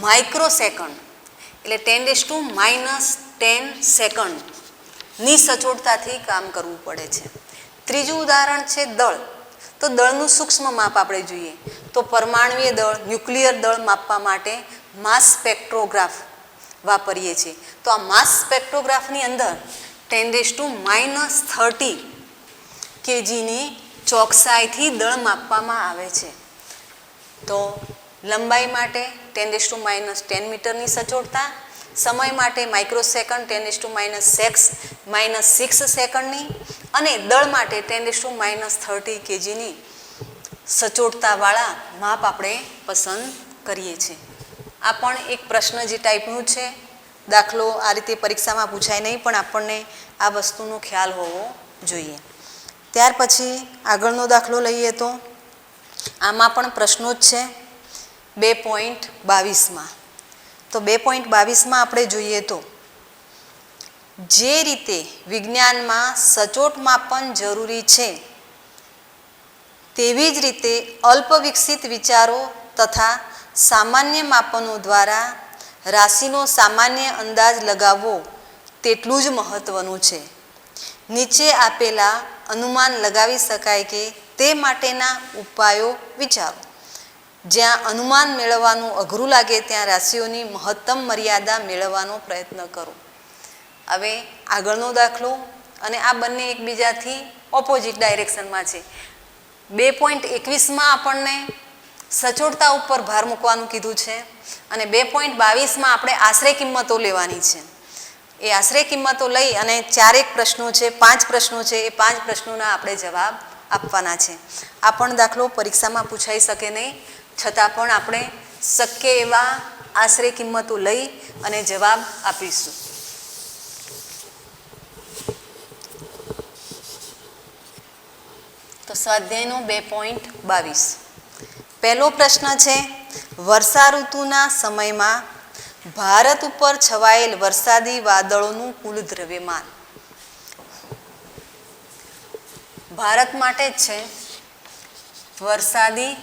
માઇક્રોસેકન્ડ એટલે 10⁻10 સેકન્ડની સચોટતાથી કામ કરવું પડે છે. ત્રીજું ઉદાહરણ છે દળ. તો દળનું સૂક્ષ્મ માપ આપણે જોઈએ તો પરમાણુય દળ, ન્યુક્લિયર દળ માપવા માટે માસ સ્પેક્ટ્રોગ્રાફ વાપરીએ છીએ. તો આ માસ સ્પેક્ટ્રોગ્રાફની અંદર 10⁻30 kgની ચોકસાઈથી દળ માપવામાં આવે છે. તો લંબાઈ માટે 10⁻10 મીટરની સચોટતા, સમય માટે માઇક્રોસેકન્ડ 10⁻6 સેકન્ડની અને દળ માટે 10⁻30 kgની સચોટતાવાળા માપ આપણે પસંદ કરીએ છીએ. આ પણ એક પ્રશ્ન જે ટાઈપનું છે, દાખલો આ રીતે પરીક્ષામાં પૂછાય નહીં, પણ આપણને આ વસ્તુનો ખ્યાલ હોવો જોઈએ. ત્યાર પછી આગળનો દાખલો લઈએ તો આમાં પણ પ્રશ્નો જ છે 2.22માં. તો 2.22માં આપણે જોઈએ તો જે રીતે વિજ્ઞાનમાં સચોટ માપન જરૂરી છે તેવી જ રીતે અલ્પ વિકસિત વિચારો તથા સામાન્ય માપનો દ્વારા રાશિનો સામાન્ય અંદાજ લગાવવો તેટલું જ મહત્ત્વનું છે. નીચે આપેલા અનુમાન લગાવી શકાય કે તે માટેના ઉપાયો વિચારો. જ્યાં અનુમાન મેળવવાનું અઘરું લાગે ત્યાં રાશિઓની મહત્તમ મર્યાદા મેળવવાનો પ્રયત્ન કરો. હવે આગળનો દાખલો, અને આ બંને એકબીજાથી ઓપોઝિટ ડાયરેક્શનમાં છે. 2.21માં આપણને સચોટતા ઉપર ભાર મૂકવાનું કીધું છે, અને 2.22માં આપણે આશરે કિંમતો લેવાની છે. એ આશરે કિંમતો લઈ અને 4 પ્રશ્નો છે, 5 પ્રશ્નો છે. એ 5 પ્રશ્નોના આપણે જવાબ આપવાના છે. આ પણ દાખલો પરીક્ષામાં પૂછાઈ શકે નહીં, છતાં પણ આપણે શક્ય એવા આશરે કિંમતો લઈ અને જવાબ આપીશું. તો સ્વાધ્યાયનો 2.22 પહેલો પ્રશ્ન છે, વર્ષા ઋતુના સમયમાં ભારત ઉપર છવાયેલ વરસાદી વાદળોનું કુલ દ્રવ્યમાન. ભારત માટે જ છે વરસાદી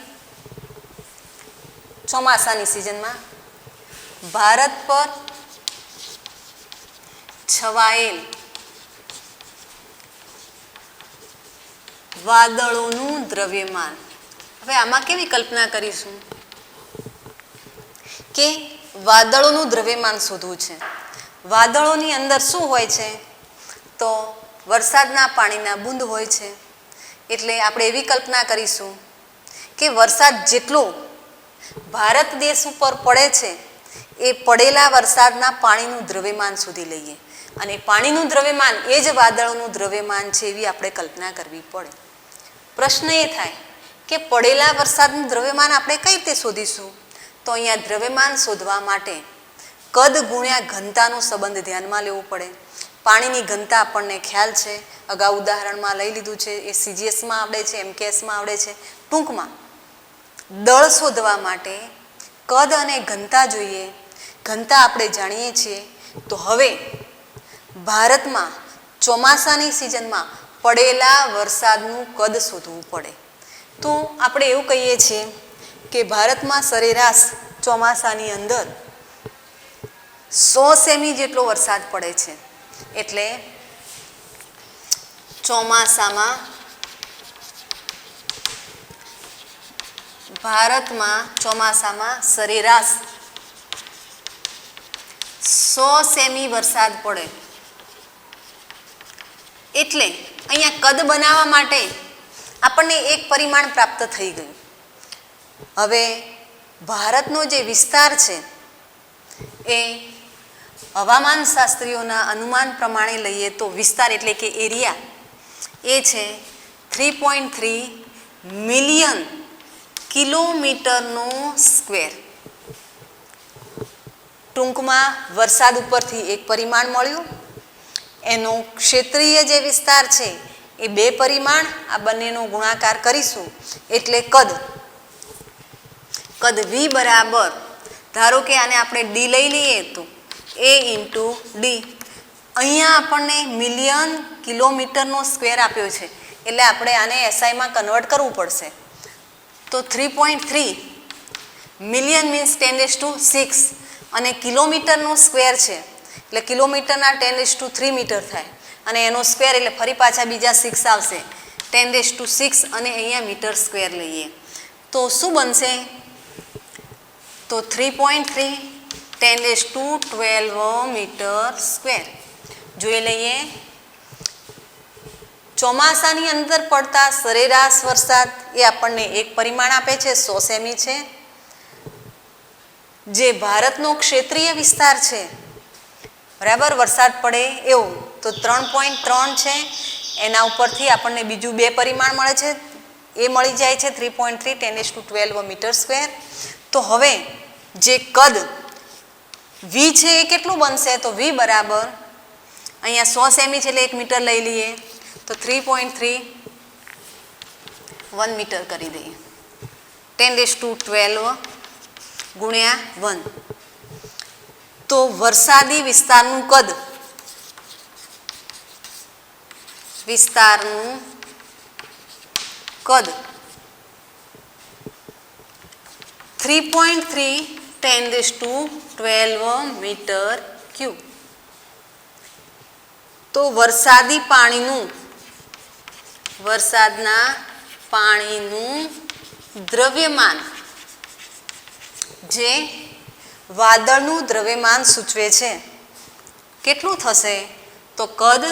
ચોમાસાની સિઝનમાં ભારત પર છવાયેલ વાદળોનું દ્રવ્યમાન. હવે આમાં કેવી કલ્પના કરીશું કે વાદળોનું દ્રવ્યમાન શોધવું છે. વાદળોની અંદર શું હોય છે? તો વરસાદના પાણીના બૂંદ હોય છે. એટલે આપણે એવી કલ્પના કરીશું કે વરસાદ જેટલો ભારત દેશ ઉપર પડે છે એ પડેલા વરસાદના પાણીનું દ્રવ્યમાન શોધી લઈએ, અને પાણીનું દ્રવ્યમાન એ જ વાદળોનું દ્રવ્યમાન છે એવી આપણે કલ્પના કરવી પડે. પ્રશ્ન એ થાય કે પડેલા વરસાદનું દ્રવ્યમાન આપણે કઈ રીતે શોધીશું? તો અહીંયા દ્રવ્યમાન શોધવા માટે કદ ગુણ્યા ઘનતાનો સંબંધ ધ્યાનમાં લેવો પડે. પાણીની ઘનતા આપણને ખ્યાલ છે, અગાઉ ઉદાહરણમાં લઈ લીધું છે. એ CGSમાં આવડે છે, MKSમાં આવડે છે. ટૂંકમાં દળ શોધવા માટે કદ અને ઘનતા જોઈએ. ઘનતા આપણે જાણીએ છીએ. તો હવે ભારતમાં ચોમાસાની સિઝનમાં પડેલા વરસાદનું કદ શોધવું પડે. તો આપણે એવું કહીએ છીએ કે ભારતમાં સરેરાશ ચોમાસાની અંદર 100 સેમી જેટલો વરસાદ પડે છે. એટલે ચોમાસામાં ભારતમાં ચોમાસામાં સરેરાશ 100 સેમી વરસાદ પડે. એટલે અહીંયા કદ બનાવવા માટે આપણને એક પરિમાણ પ્રાપ્ત થઈ ગયું. હવે ભારતનો જે વિસ્તાર છે એ હવામાન શાસ્ત્રીઓના અનુમાન પ્રમાણે લઈએ તો વિસ્તાર એટલે કે એરિયા એ છે 3.3 મિલિયન કિલોમીટરનો સ્ક્વેર. ટૂંકમાં વરસાદ ઉપરથી એક પરિમાણ મળ્યું. એનો ક્ષેત્રીય જે વિસ્તાર છે એ 2 પરિમાણ. આ બંનેનો ગુણાકાર કરીશું એટલે કદ V બરાબર, ધારો કે આને આપણે D લઈ લઈએ તો A ઇન્ટુ ડી. અહીંયા આપણને મિલિયન કિલોમીટરનો સ્ક્વેર આપ્યો છે, એટલે આપણે આને SIમાં કન્વર્ટ કરવું પડશે. તો 3.3 મિલિયન મીન્સ 10⁶, અને કિલોમીટરનો સ્ક્વેર છે એટલે કિલોમીટરના 10�3 મીટર થાય, અને એનો સ્ક્વેર એટલે ફરી પાછા બીજા 6 આવશે, 10⁶, અને અહીંયા મીટર સ્ક્વેર લઈએ તો શું બનશે? તો 3.3 10⁻12 મીટર સ્ક્વેર. જોઈ લઈએ ચોમાસાની અંદર પડતા સરેરાશ વરસાદ એ આપણને એક પરિમાણ આપે છે, 100 સેમી છે. જે ભારતનો ક્ષેત્રીય વિસ્તાર છે બરાબર વરસાદ પડે એવો તો 3.3 છે. એના ઉપરથી આપણને બીજું 2 પરિમાણ મળે છે, એ મળી જાય છે 3.3 10⁻12 મીટર સ્ક્વેર. તો હવે જે કદ વી છે એ કેટલું બનશે? તો વી બરાબર અહીંયા 100 સેમી છે એટલે 1 મીટર લઈ લઈએ તો 3.31 મીટર કરી દઈએ. 10⁻12 ગુણ્યા 1. તો વરસાદી વિસ્તારનું કદ, કદ 3.3 10⁻12 મીટર ક્યુબ. તો વરસાદના પાણીનું દ્રવ્યમાન, જે વાદળનું દ્રવ્યમાન સૂચવે છે, કેટલું થશે? તો કદ,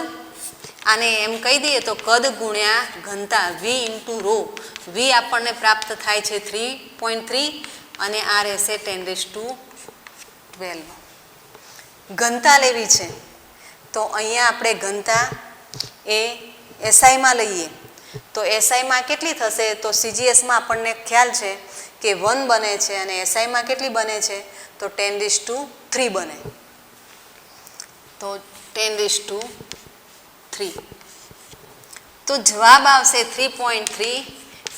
આને એમ કહી દઈએ તો કદ ગુણ્યા ઘનતા વી ઇન્ટુ રો. વી આપણને પ્રાપ્ત થાય છે 3.3 અને આ રહેશે 10⁻12. ઘનતા લેવી છે તો અહીંયા આપણે ઘનતા એ એસઆઈમાં લઈએ તો એસઆઈમાં કેટલી થશે? તો સીજીએસમાં આપણને ખ્યાલ છે કે 1 બને છે અને એસઆઈમાં કેટલી બને છે? તો 10⁻3 બને. તો 10⁻3. તો જવાબ આવશે 3.3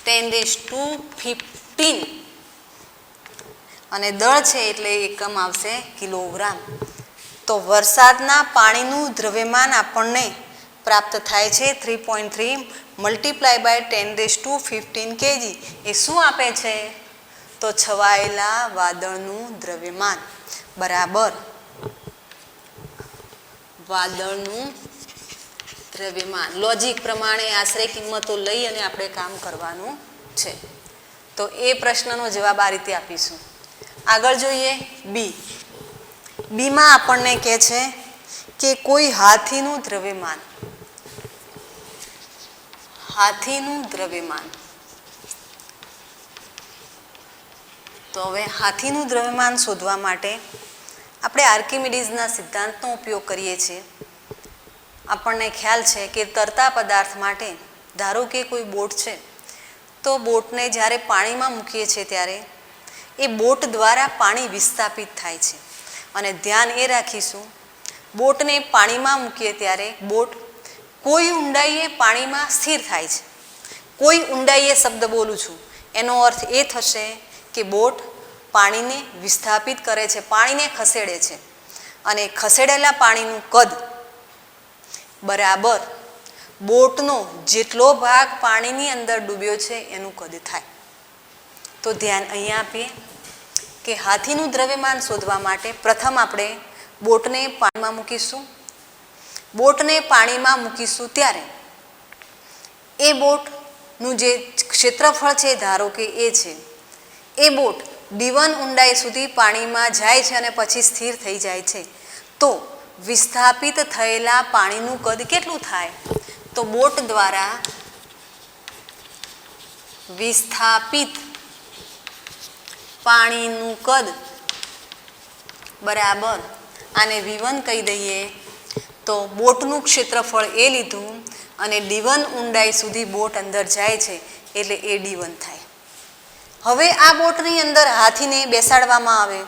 10⁻15 અને દળ છે એટલે એકમ આવશે કિલોગ્રામ. તો વરસાદના પાણીનું દ્રવ્યમાન આપણને પ્રાપ્ત થાય છે 3.3 મલ્ટીપ્લાય બાય 10⁻15 કેજી. એ શું આપે છે? તો છવાયેલા વાદળનું દ્રવ્યમાન બરાબર વાદળનું દ્રવ્યમાન. લોજિક પ્રમાણે આશરે કિંમતો લઈ અને આપણે કામ કરવાનું છે. તો એ પ્રશ્નનો જવાબ આ રીતે આપીશું. આગળ જોઈએ બી. બીમાં આપણને કહે છે કે કોઈ હાથીનું દ્રવ્યમાન, તો હવે હાથીનું દ્રવ્યમાન શોધવા માટે આપણે આર્કિમિડીઝના સિદ્ધાંતનો ઉપયોગ કરીએ છીએ. આપણને ખ્યાલ છે કે તરતા પદાર્થ માટે, ધારો કે કોઈ બોટ છે તો બોટને જ્યારે પાણીમાં મૂકીએ છીએ ત્યારે એ બોટ દ્વારા પાણી વિસ્થાપિત થાય છે. અને ધ્યાન એ રાખીશું, બોટને પાણીમાં મૂકીએ ત્યારે બોટ કોઈ ઊંડાઈએ પાણીમાં સ્થિર થાય છે. કોઈ ઊંડાઈએ શબ્દ બોલું છું એનો અર્થ એ થશે કે બોટ પાણીને વિસ્થાપિત કરે છે, પાણીને ખસેડે છે. અને ખસેડેલા પાણીનું કદ બરાબર બોટનો જેટલો ભાગ પાણીની અંદર ડૂબ્યો છે એનું કદ થાય. તો ધ્યાન અહીંયા આપીએ કે હાથીનું દ્રવ્યમાન શોધવા માટે પ્રથમ આપણે બોટને પાણીમાં મૂકીશું ત્યારે એ બોટનું જે ક્ષેત્રફળ છે, ધારો કે એ છે, એ બોટ D1 ઊંડાઈ સુધી પાણીમાં જાય છે અને પછી સ્થિર થઈ જાય છે. તો વિસ્થાપિત થયેલા પાણીનું કદ કેટલું થાય? તો બોટ દ્વારા વિસ્થાપિત પાણીનું કદ બરાબર, આને V1 કહી દઈએ. તો બોટનું ક્ષેત્રફળ એ લીધું અને D1 ઊંડાઈ સુધી બોટ અંદર જાય છે એટલે એ D1 થાય. હવે આ બોટની અંદર હાથીને બેસાડવામાં આવે,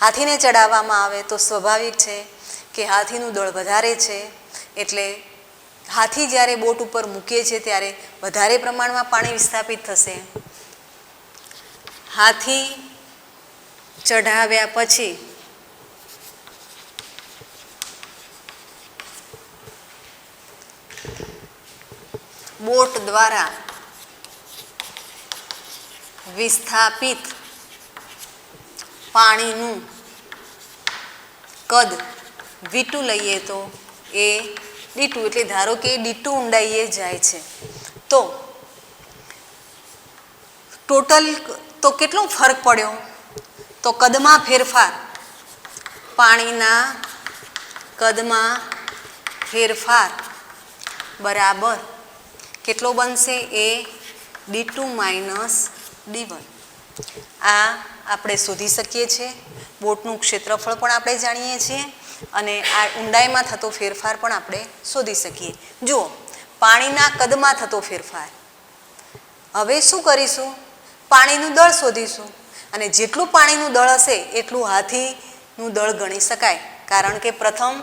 હાથીને ચડાવવામાં આવે તો સ્વાભાવિક છે કે હાથીનું દળ વધારે છે. એટલે હાથી જ્યારે બોટ ઉપર મૂકીએ છીએ ત્યારે વધારે પ્રમાણમાં પાણી વિસ્થાપિત થશે. હાથી ચઢાવ્યા પછી બોટ દ્વારા વિસ્થાપિત પાણીનું કદ V2 લઈએ તો એ D2, એટલે ધારો કે D2 ઊંડાઈએ જાય છે. તો ટોટલ તો કેટલો ફરક પડ્યો? તો કદમાં ફેરફાર, પાણીના કદમાં ફેરફાર બરાબર કેટલો બનશે? એ D2 માઇનસ D1. આ આપણે શોધી શકીએ છીએ. બોટનું ક્ષેત્રફળ પણ આપણે જાણીએ છીએ અને આ ઊંડાઈમાં થતો ફેરફાર પણ આપણે શોધી શકીએ. જુઓ, પાણીના કદમાં થતો ફેરફાર. હવે શું કરીશું? પાણીનું દળ શોધીશું અને જેટલું પાણીનું દળ હશે એટલું હાથી પાણીનું દળ ગણી શકાય, કારણ કે પ્રથમ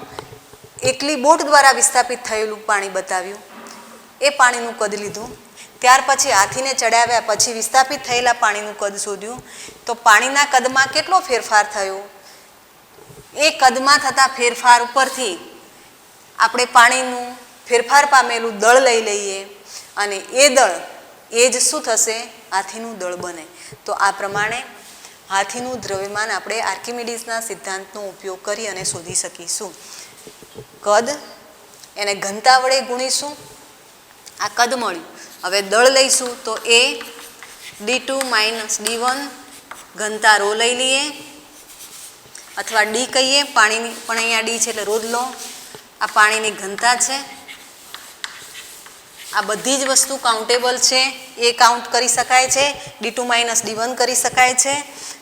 એકલી બોટ દ્વારા વિસ્થાપિત થયેલું પાણી બતાવ્યું, એ પાણીનું કદ લીધું, ત્યાર પછી હાથીને ચડાવ્યા પછી વિસ્થાપિત થયેલા પાણીનું કદ શોધ્યું, તો પાણીના કદમાં કેટલો ફેરફાર થયો, એ કદમાં થતા ફેરફાર ઉપરથી આપણે પાણીનું ફેરફાર પામેલું દળ લઈ લઈએ અને એ દળ એ જ શું થશે, હાથીનું દળ બને. તો આ પ્રમાણે હાથીનું દ્રવ્યમાન આપણે આર્કિમિડીઝના સિદ્ધાંતનો ઉપયોગ કરી અને શોધી શકીશું. કદ એને ઘનતા વડે ગુણીશું, આ કદ મળ્યું. હવે દળ લઈશું તો એ d2 - d1 ઘનતા રો લઈ લઈએ અથવા ડી કહીએ, પાણીની પણ અહીંયા ડી છે એટલે રોજ લો. આ પાણીની ઘનતા છે. આ બધી જ વસ્તુ કાઉન્ટેબલ છે, એ કાઉન્ટ કરી શકાય છે, d2 - d1 કરી શકાય છે.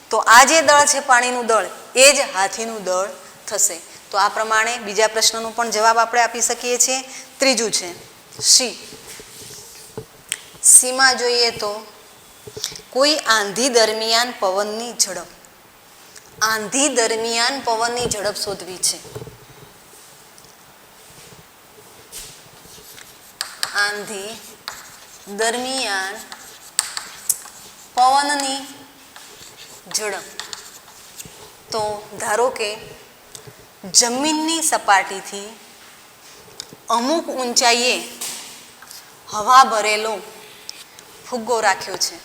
તો આ જે દળ છે પાણીનું દળ એ જ હાથીનું દળ થશે. તો આ પ્રમાણે બીજા પ્રશ્નનો પણ જવાબ આપણે આપી શકીએ છીએ. ત્રીજું છે સીમાં જોઈએ તો કોઈ આંધી દરમિયાન પવનની ઝડપ, આંધી દરમિયાન પવનની ઝડપ શોધવી છે. આંધી દરમિયાન પવનની ઝડપ. તો ધારો કે જમીનની સપાટીથી અમુક ઊંચાઈએ હવા ભરેલો ફુગ્ગો રાખ્યો છે.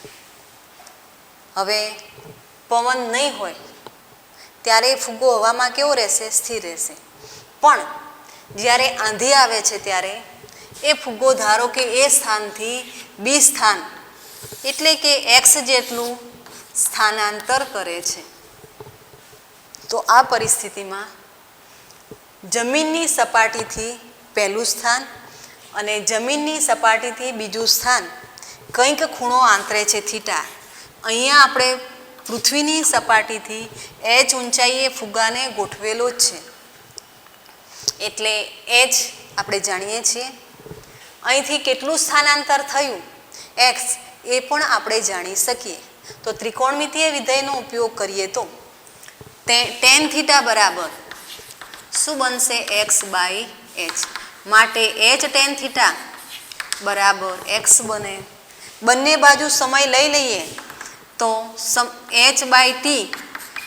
હવે પવન નહીં હોય ત્યારે ફુગ્ગો હવામાં કેવો રહેશે, સ્થિર રહેશે. પણ જ્યારે આંધી આવે છે ત્યારે એ ફુગ્ગો ધારો કે એ સ્થાનથી બી સ્થાન એટલે કે એક્સ જેટલું સ્થાનાંતર કરે છે. તો આ પરિસ્થિતિમાં જમીનની સપાટીથી પહેલું સ્થાન અને જમીનની સપાટીથી બીજું સ્થાન કંઈક ખૂણો આંતરે છે થીટા. અહીંયા આપણે પૃથ્વીની સપાટીથી એચ ઊંચાઈએ ફુગ્ગાને ગોઠવેલો જ છે એટલે એચ આપણે જાણીએ છીએ. અહીંથી કેટલું સ્થાનાંતર થયું એક્સ એ પણ આપણે જાણી શકીએ. તો ત્રિકોણમિતીય વિધેયનો ઉપયોગ કરીએ તો ટેન થીટા બરાબર શું બનશે, એક્સ બાય એચ. માટે એચ ટેન થીટા બરાબર એક્સ બને. બંને બાજુ સમય લઈ લઈએ તો h by t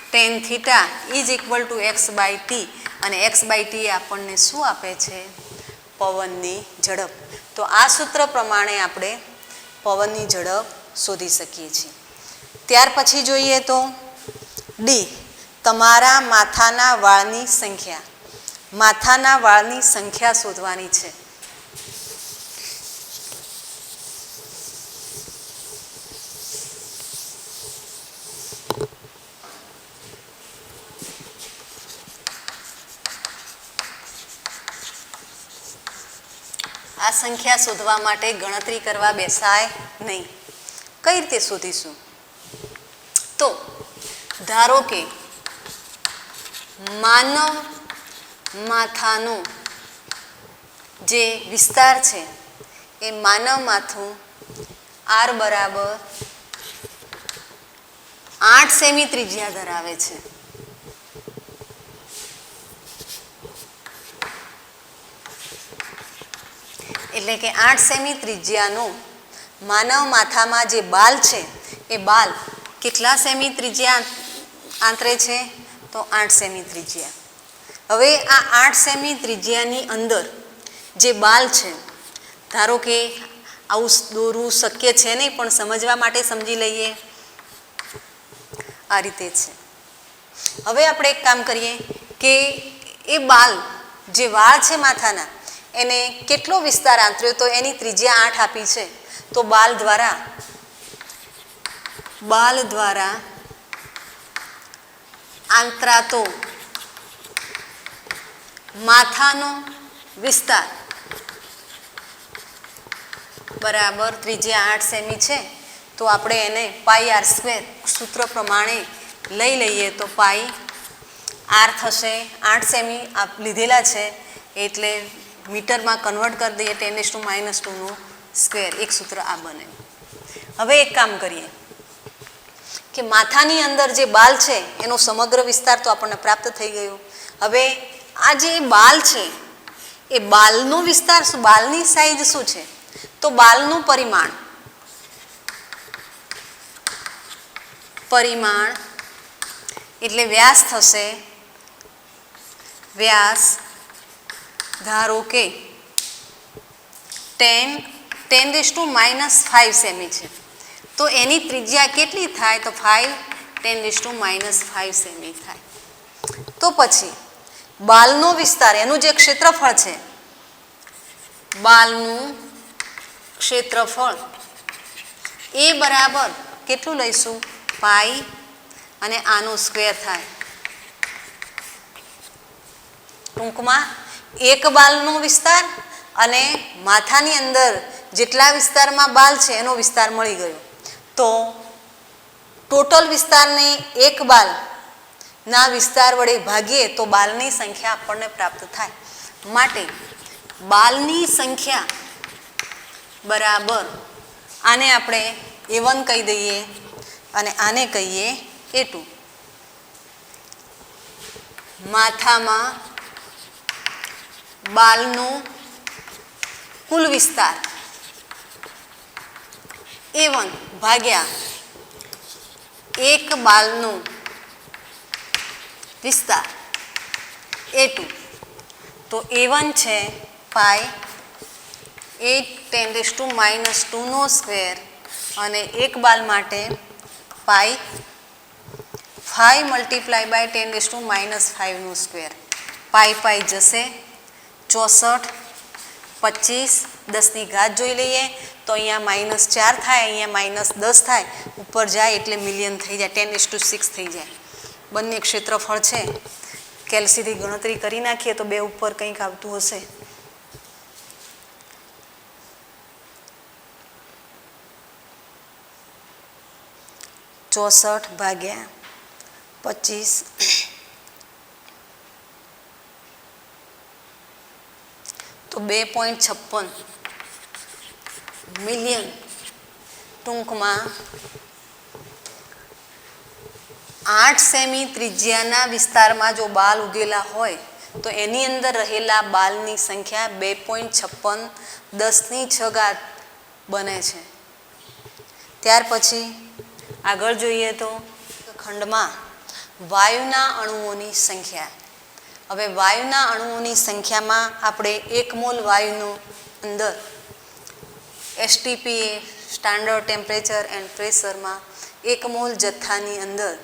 tan theta is equal to x by t, અને એક્સ બાય ટી આપણને શું આપે છે, પવનની ઝડપ. તો આ સૂત્ર પ્રમાણે આપણે પવનની ઝડપ શોધી શકીએ છીએ. ત્યાર પછી જોઈએ તો ડી, તમારા માથાના વાળની સંખ્યા. માથાના વાળની સંખ્યા શોધવાની છે. આ સંખ્યા શોધવા માટે ગણતરી કરવા બેસાય નહીં. કઈ રીતે શોધીશું? તો ધારો કે માનવ માથાનો જે વિસ્તાર છે એ માનવ માથું આર બરાબર 8 સેમી ત્રિજ્યા ધરાવે છે. એટલે કે 8 સેમી ત્રિજ્યાનો માનવ માથામાં જે બાલ છે એ બાલ કેટલા સેમી ત્રિજ્યા આંતરે છે, તો 8 સેમી ત્રિજ્યા. હવે આ 8 સેમી ત્રિજ્યાની અંદર જે બાલ છે, ધારો કે આવું દોરવું શક્ય છે નહીં પણ સમજવા માટે સમજી લઈએ. આ રીતે છે. હવે આપણે એક કામ કરીએ કે એ બાલ જે વાળ છે માથાના એને કેટલો વિસ્તાર આંતર્યો, તો એની ત્રિજ્યા 8 આપી છે. તો બાલ દ્વારા આંતરાતો માથાનો વિસ્તાર બરાબર ત્રિજ્યા 8 સેમી છે. તો આપણે એને પાઈ આર સ્ક્વેર સૂત્ર પ્રમાણે લઈ લઈએ તો પાઈ આર થશે 8 સેમી આપ લીધેલા છે એટલે મીટરમાં કન્વર્ટ કરી દઈએ 10⁻²નો સ્ક્વેર. એક સૂત્ર આ બને. હવે એક કામ કરીએ કે માથાની અંદર જે બાલ છે એનો સમગ્ર વિસ્તાર તો આપણને પ્રાપ્ત થઈ ગયો. હવે આ જે બાલ છે એ બાલનો વિસ્તાર શું, બાલની સાઈઝ શું છે, તો બાલનું પરિમાણ એટલે વ્યાસ થશે, વ્યાસ ધારો કે 10⁻⁵ સેમી છે, તો એની ત્રિજ્યા કેટલી થાય, તો 5⁻⁵ સેમી થાય. તો પછી બાલનો વિસ્તાર એનું જે ક્ષેત્રફળ છે, બાલનું ક્ષેત્રફળ એ બરાબર કેટલું લઈશું, પાઈ અને આનો સ્ક્વેર થાય. ટૂંકમાં એક બાલનો વિસ્તાર અને માથાની અંદર જેટલા વિસ્તારમાં બાલ છે એનો વિસ્તાર મળી ગયો. તો ટોટલ વિસ્તારને એક બાલના વિસ્તાર વડે ભાગીએ તો બાલની સંખ્યા આપણને પ્રાપ્ત થાય. માટે બાલની સંખ્યા બરાબર આને આપણે A1 કહી દઈએ અને આને કહીએ A2. માથામાં બાલનો કુલ વિસ્તાર A1 ભાગ્યા એક બાલનો વિસ્તાર A2. તો A1 છે પાઈ 8 × 10⁻² અને એક બાલ માટે પાઈ 5 × 10⁻⁵². પાઈ પાઈ જશે, 64, 25, 10ની ઘાત જોઈ લઈએ તો અહીંયા -4 થાય, અહીંયા -10 થાય, ઉપર જાય એટલે મિલિયન થઈ જાય, 10�6 થઈ જાય. બંને ક્ષેત્રફળ છે, કેલ્સીથી ગણતરી કરી નાખીએ તો 2 ઉપર કંઈક આવતું હશે. ચોસઠ ભાગ્યા 25 તો 2.56 મિલિયન. ટૂંકમાં 8 સેમી ત્રિજ્યાના વિસ્તારમાં જો બાલ ઉગેલા હોય તો એની અંદર રહેલા બાલની સંખ્યા 2.56 10⁶ બને છે. ત્યાર પછી આગળ જોઈએ તો ખંડમાં વાયુના અણુઓની સંખ્યા. હવે વાયુના અણુઓની સંખ્યામાં આપણે 1 મોલ વાયુનો અંદર STP સ્ટાન્ડર્ડ ટેમ્પરેચર એન્ડ પ્રેશરમાં 1 મોલ જથ્થાની અંદર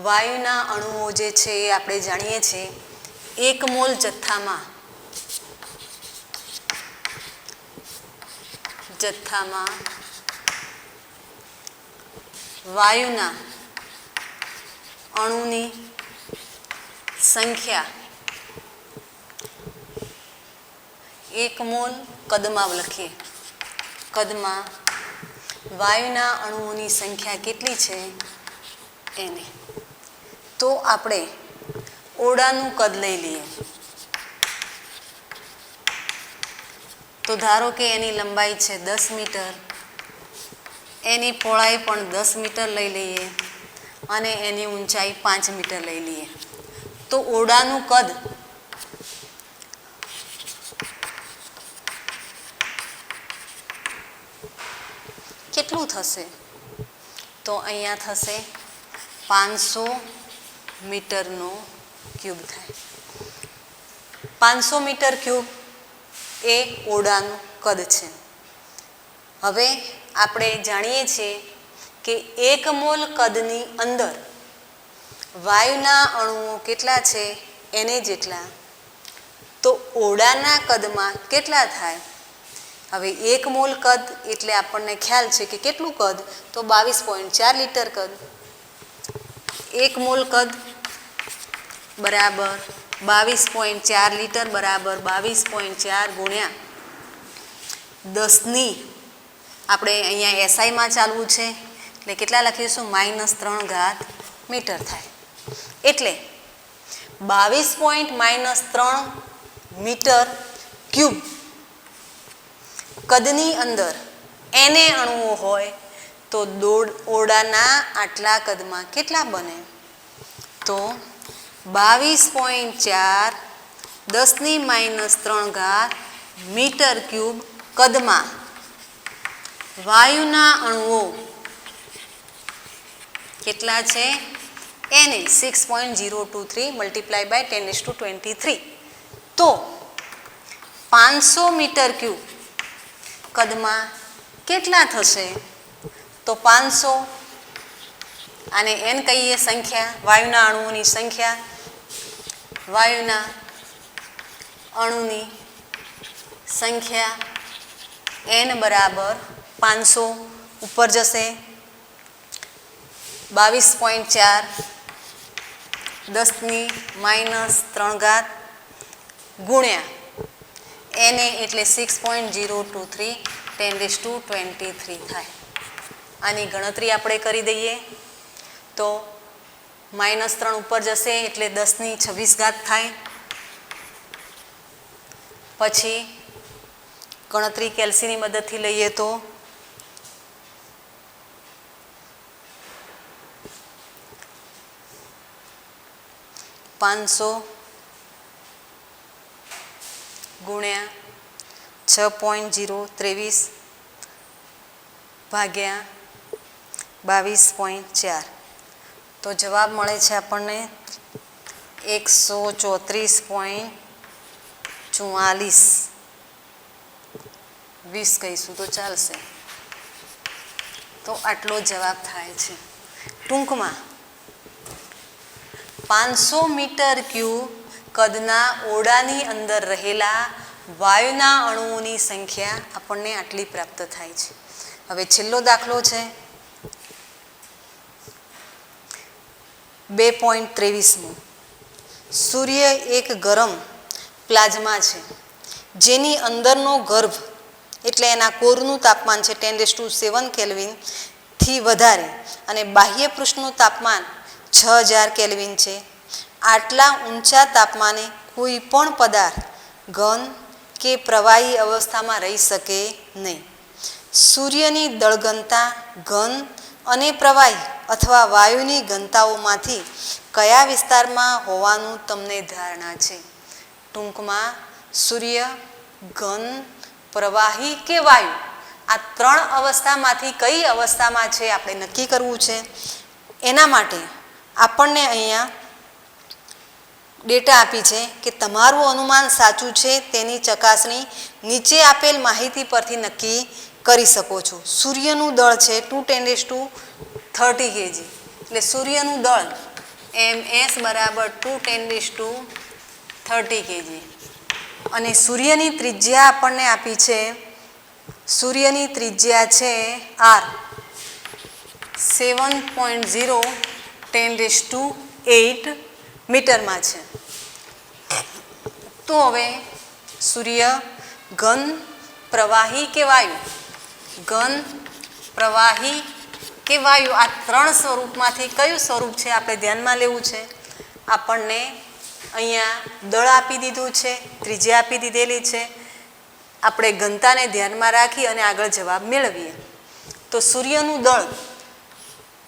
વાયુના અણુઓ જે છે એ આપણે જાણીએ છીએ. 1 મોલ જથ્થામાં વાયુના અણુની સંખ્યા 1 મોલ કદમાં લખીએ. કદમાં વાયુના અણુઓની સંખ્યા કેટલી છે એને. તો આપણે ઓરડાનું કદ લઈ લઈએ. તો ધારો કે એની લંબાઈ છે 10 મીટર, એની પહોળાઈ પણ 10 મીટર લઈ લઈએ અને એની ઊંચાઈ 5 મીટર લઈ લઈએ. તો ઓરડાનું કદ કેટલું થશે? તો અહીંયા થશે 500 મીટરનો ક્યુબ થાય. 500 મીટર ક્યુબ એ ઓરડાનું કદ છે. હવે આપણે જાણીએ છીએ કે 1 મોલ કદની અંદર વાયુના અણુઓ કેટલા છે એને જેટલા, તો ઓરડાના કદમાં કેટલા થાય? હવે 1 મોલ કદ એટલે આપણને ખ્યાલ છે કે કેટલું કદ, તો 22.4 લીટર કદ. 1 મોલ કદ બરાબર 22.4 લીટર બરાબર 22.4 ગુણ્યા 10ની આપણે અહીંયા SIમાં ચાલવું છે એટલે કેટલા લખીશું? -3 મીટર થાય. એટલે 22.-3 મીટર ક્યુબ કદની અંદર એને અણુઓ હોય તો ઓરડાના આટલા કદમાં કેટલા બને? તો 22.4 10⁻³ મીટર ક્યુબ કદમાં વાયુના અણુઓ કેટલા છે? એને 6.023 મલ્ટીપ્લાય બાય 10⁻23. તો 500 મીટર ક્યુબ કદમાં કેટલા થશે? તો 500, આને n કહીએ સંખ્યા, વાયુના અણુઓની સંખ્યા. વાયુના અણુની સંખ્યા n બરાબર 500 ઉપર જશે. 22.4 10⁻³ ગુણ્યા Na એટલે 6.023 10⁻23 થાય. આની ગણતરી આપણે કરી દઈએ તો -3 ઉપર જશે એટલે 10⁻26 થાય. પછી ગણતરી કેલ્સીની મદદથી લઈએ તો 500 ગુણ્યા 6.023 ભાગ્યા 22.4 તો જવાબ મળે છે આપણને 134.44. 20 કહીશું તો ચાલશે. તો આટલો જવાબ થાય છે. ટૂંકમાં 500 મીટર ક્યુબ કદના ઓરડાની અંદર રહેલા વાયુના અણુઓની સંખ્યા આપણને આટલી પ્રાપ્ત થાય છે. હવે છેલ્લો દાખલો છે 2.23મો. સૂર્ય એક ગરમ પ્લાઝમા છે જેની અંદરનો ગર્ભ એટલે એના કોરનું તાપમાન છે 10⁻7 કેલ્વિન થી વધારે અને બાહ્ય પૃષ્ઠનું તાપમાન 6000 કેલ્વિન છે. આટલા ઊંચા તાપમાને કોઈ પણ પદાર્થ ઘન કે પ્રવાહી અવસ્થામાં રહી શકે નહીં. સૂર્યની દળઘનતા ઘન અને પ્રવાહી અથવા વાયુની ઘનતાઓમાંથી કયા વિસ્તારમાં હોવાનું તમને ધારણા છે? ટૂંકમાં સૂર્ય ઘન, પ્રવાહી કે વાયુ આ 3 અવસ્થામાંથી કઈ અવસ્થામાં છે આપણે નક્કી કરવું છે. એના માટે આપણને અહીંયા ડેટા આપી છે કે તમારું અનુમાન સાચું છે તેની ચકાસણી નીચે આપેલ માહિતી પરથી નક્કી કરી શકો છો. સૂર્યનું દળ છે 2×10⁻30 kg એટલે સૂર્યનું દળ ms બરાબર 2×10⁻30 kg અને સૂર્યની ત્રિજ્યા આપણને આપી છે. સૂર્યની ત્રિજ્યા છે r 7.0 10⁸8 મીટરમાં છે. તો હવે સૂર્ય ઘન, પ્રવાહી કે વાયુ, ઘન, પ્રવાહી કે વાયુ આ 3 સ્વરૂપમાંથી કયું સ્વરૂપ છે આપણે ધ્યાનમાં લેવું છે. આપણને અહીંયા દળ આપી દીધું છે, ત્રિજ્યા આપી દીધેલી છે. આપણે ઘનતાને ધ્યાનમાં રાખી અને આગળ જવાબ મેળવીએ. તો સૂર્યનું દળ,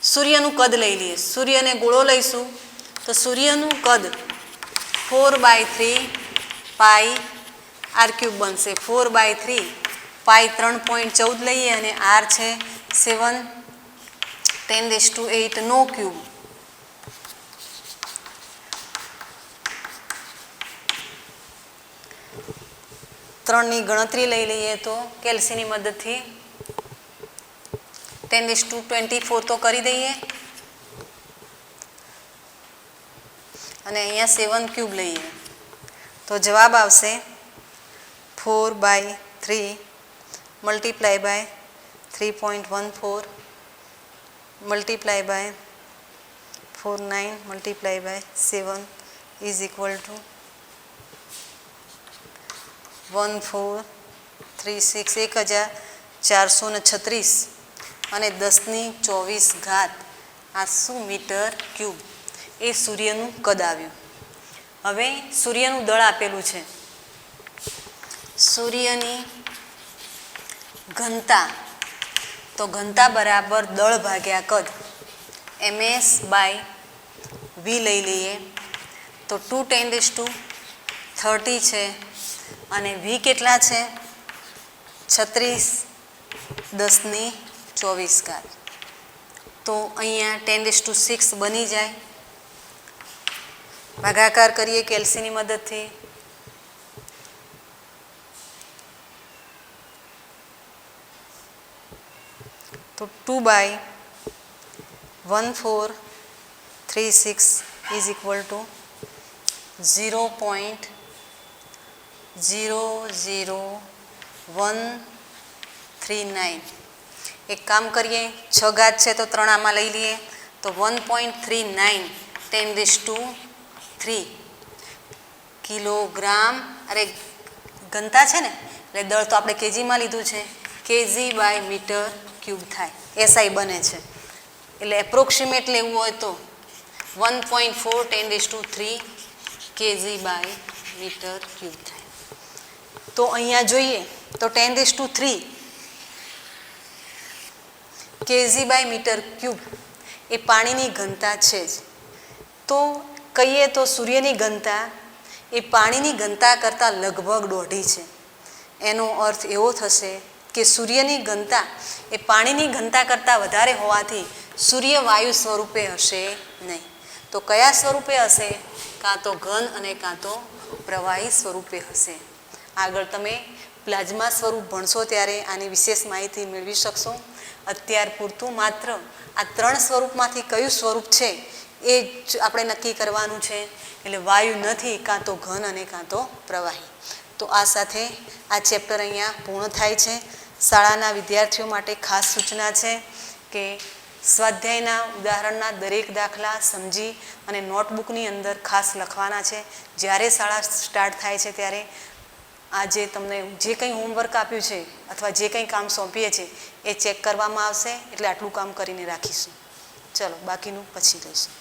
સૂર્યનું કદ લઈ લઈએ. સૂર્યને ગોળો લઈશું તો સૂર્યનું કદ 4/3 પાઈ r³ બનશે. 4/3 પાઈ 3.14 લઈએ અને r છે 7 10⁸8 નો ક્યુબ. ત્રણની ગણતરી લઈ લઈએ તો કેલ્સીની મદદથી 10⁻24 તો કરી દઈએ અને અહીંયા 7³ લઈએ તો જવાબ આવશે 4/3 multiply by 3.14 multiply by 49 multiply by 7 is equal to 1436 1436 અને 10⁻24 આ શું મીટર ક્યુબ એ સૂર્યનું કદ આવ્યું. હવે સૂર્યનું દળ આપેલું છે. સૂર્યની ઘનતા તો ઘનતા બરાબર દળ ભાગ્યા કદ ms બાય v લઈ લઈએ તો 2×10⁻30 છે અને v કેટલા છે 36×10⁻24 તો અહીંયા 10⁻6 બની જાય. ભાગાકાર કરીએ કેલ્સીની મદદથી તો 2/1436 ઇઝ ઇક્વલ ટુ 0.00139. એક કામ કરીએ 6 ઘાત છે તો 3 આમાં લઈ લઈએ તો 1.39 10⁻3 કિલોગ્રામ. અરે ઘનતા છે ને એટલે દળ તો આપણે કેજીમાં લીધું છે કેજી બાય મીટર ક્યુબ થાય એસઆઈ બને છે એટલે એપ્રોક્સિમેટ લેવું હોય તો 1.4 10⁻3 કેજી બાય મીટર ક્યુબ થાય. તો અહીંયા જોઈએ તો 10⁻3 કેજી બાય મીટર ક્યુબ એ પાણીની ઘનતા છે જ. તો કહીએ તો સૂર્યની ઘનતા એ પાણીની ઘનતા કરતાં લગભગ 1/2 છે. એનો અર્થ એવો થશે કે સૂર્યની ઘનતા એ પાણીની ઘનતા કરતાં વધારે હોવાથી સૂર્ય વાયુ સ્વરૂપે હશે નહીં. તો કયા સ્વરૂપે હશે? કાં તો ઘન અને કાં તો પ્રવાહી સ્વરૂપે હશે. આગળ તમે પ્લાઝ્મા સ્વરૂપ ભણશો ત્યારે આની વિશેષ માહિતી મેળવી શકશો. અત્યાર પૂરતું માત્ર આ 3 સ્વરૂપમાંથી કયું સ્વરૂપ છે એ જ આપણે નક્કી કરવાનું છે. એટલે વાયુ નથી, કાં તો ઘન અને કાં તો પ્રવાહી. તો આ સાથે આ ચેપ્ટર અહીંયા પૂર્ણ થાય છે. શાળાના વિદ્યાર્થીઓ માટે ખાસ સૂચના છે કે સ્વાધ્યાયના ઉદાહરણના દરેક દાખલા સમજી અને નોટબુકની અંદર ખાસ લખવાના છે. જ્યારે શાળા સ્ટાર્ટ થાય છે ત્યારે આજે તમને જે કંઈ હોમવર્ક આપ્યું છે અથવા જે કંઈ કામ સોંપીએ છીએ એ ચેક કરવામાં આવશે. એટલે આટલું કામ કરીને રાખીશું. ચલો બાકીનું પછી લઈશું.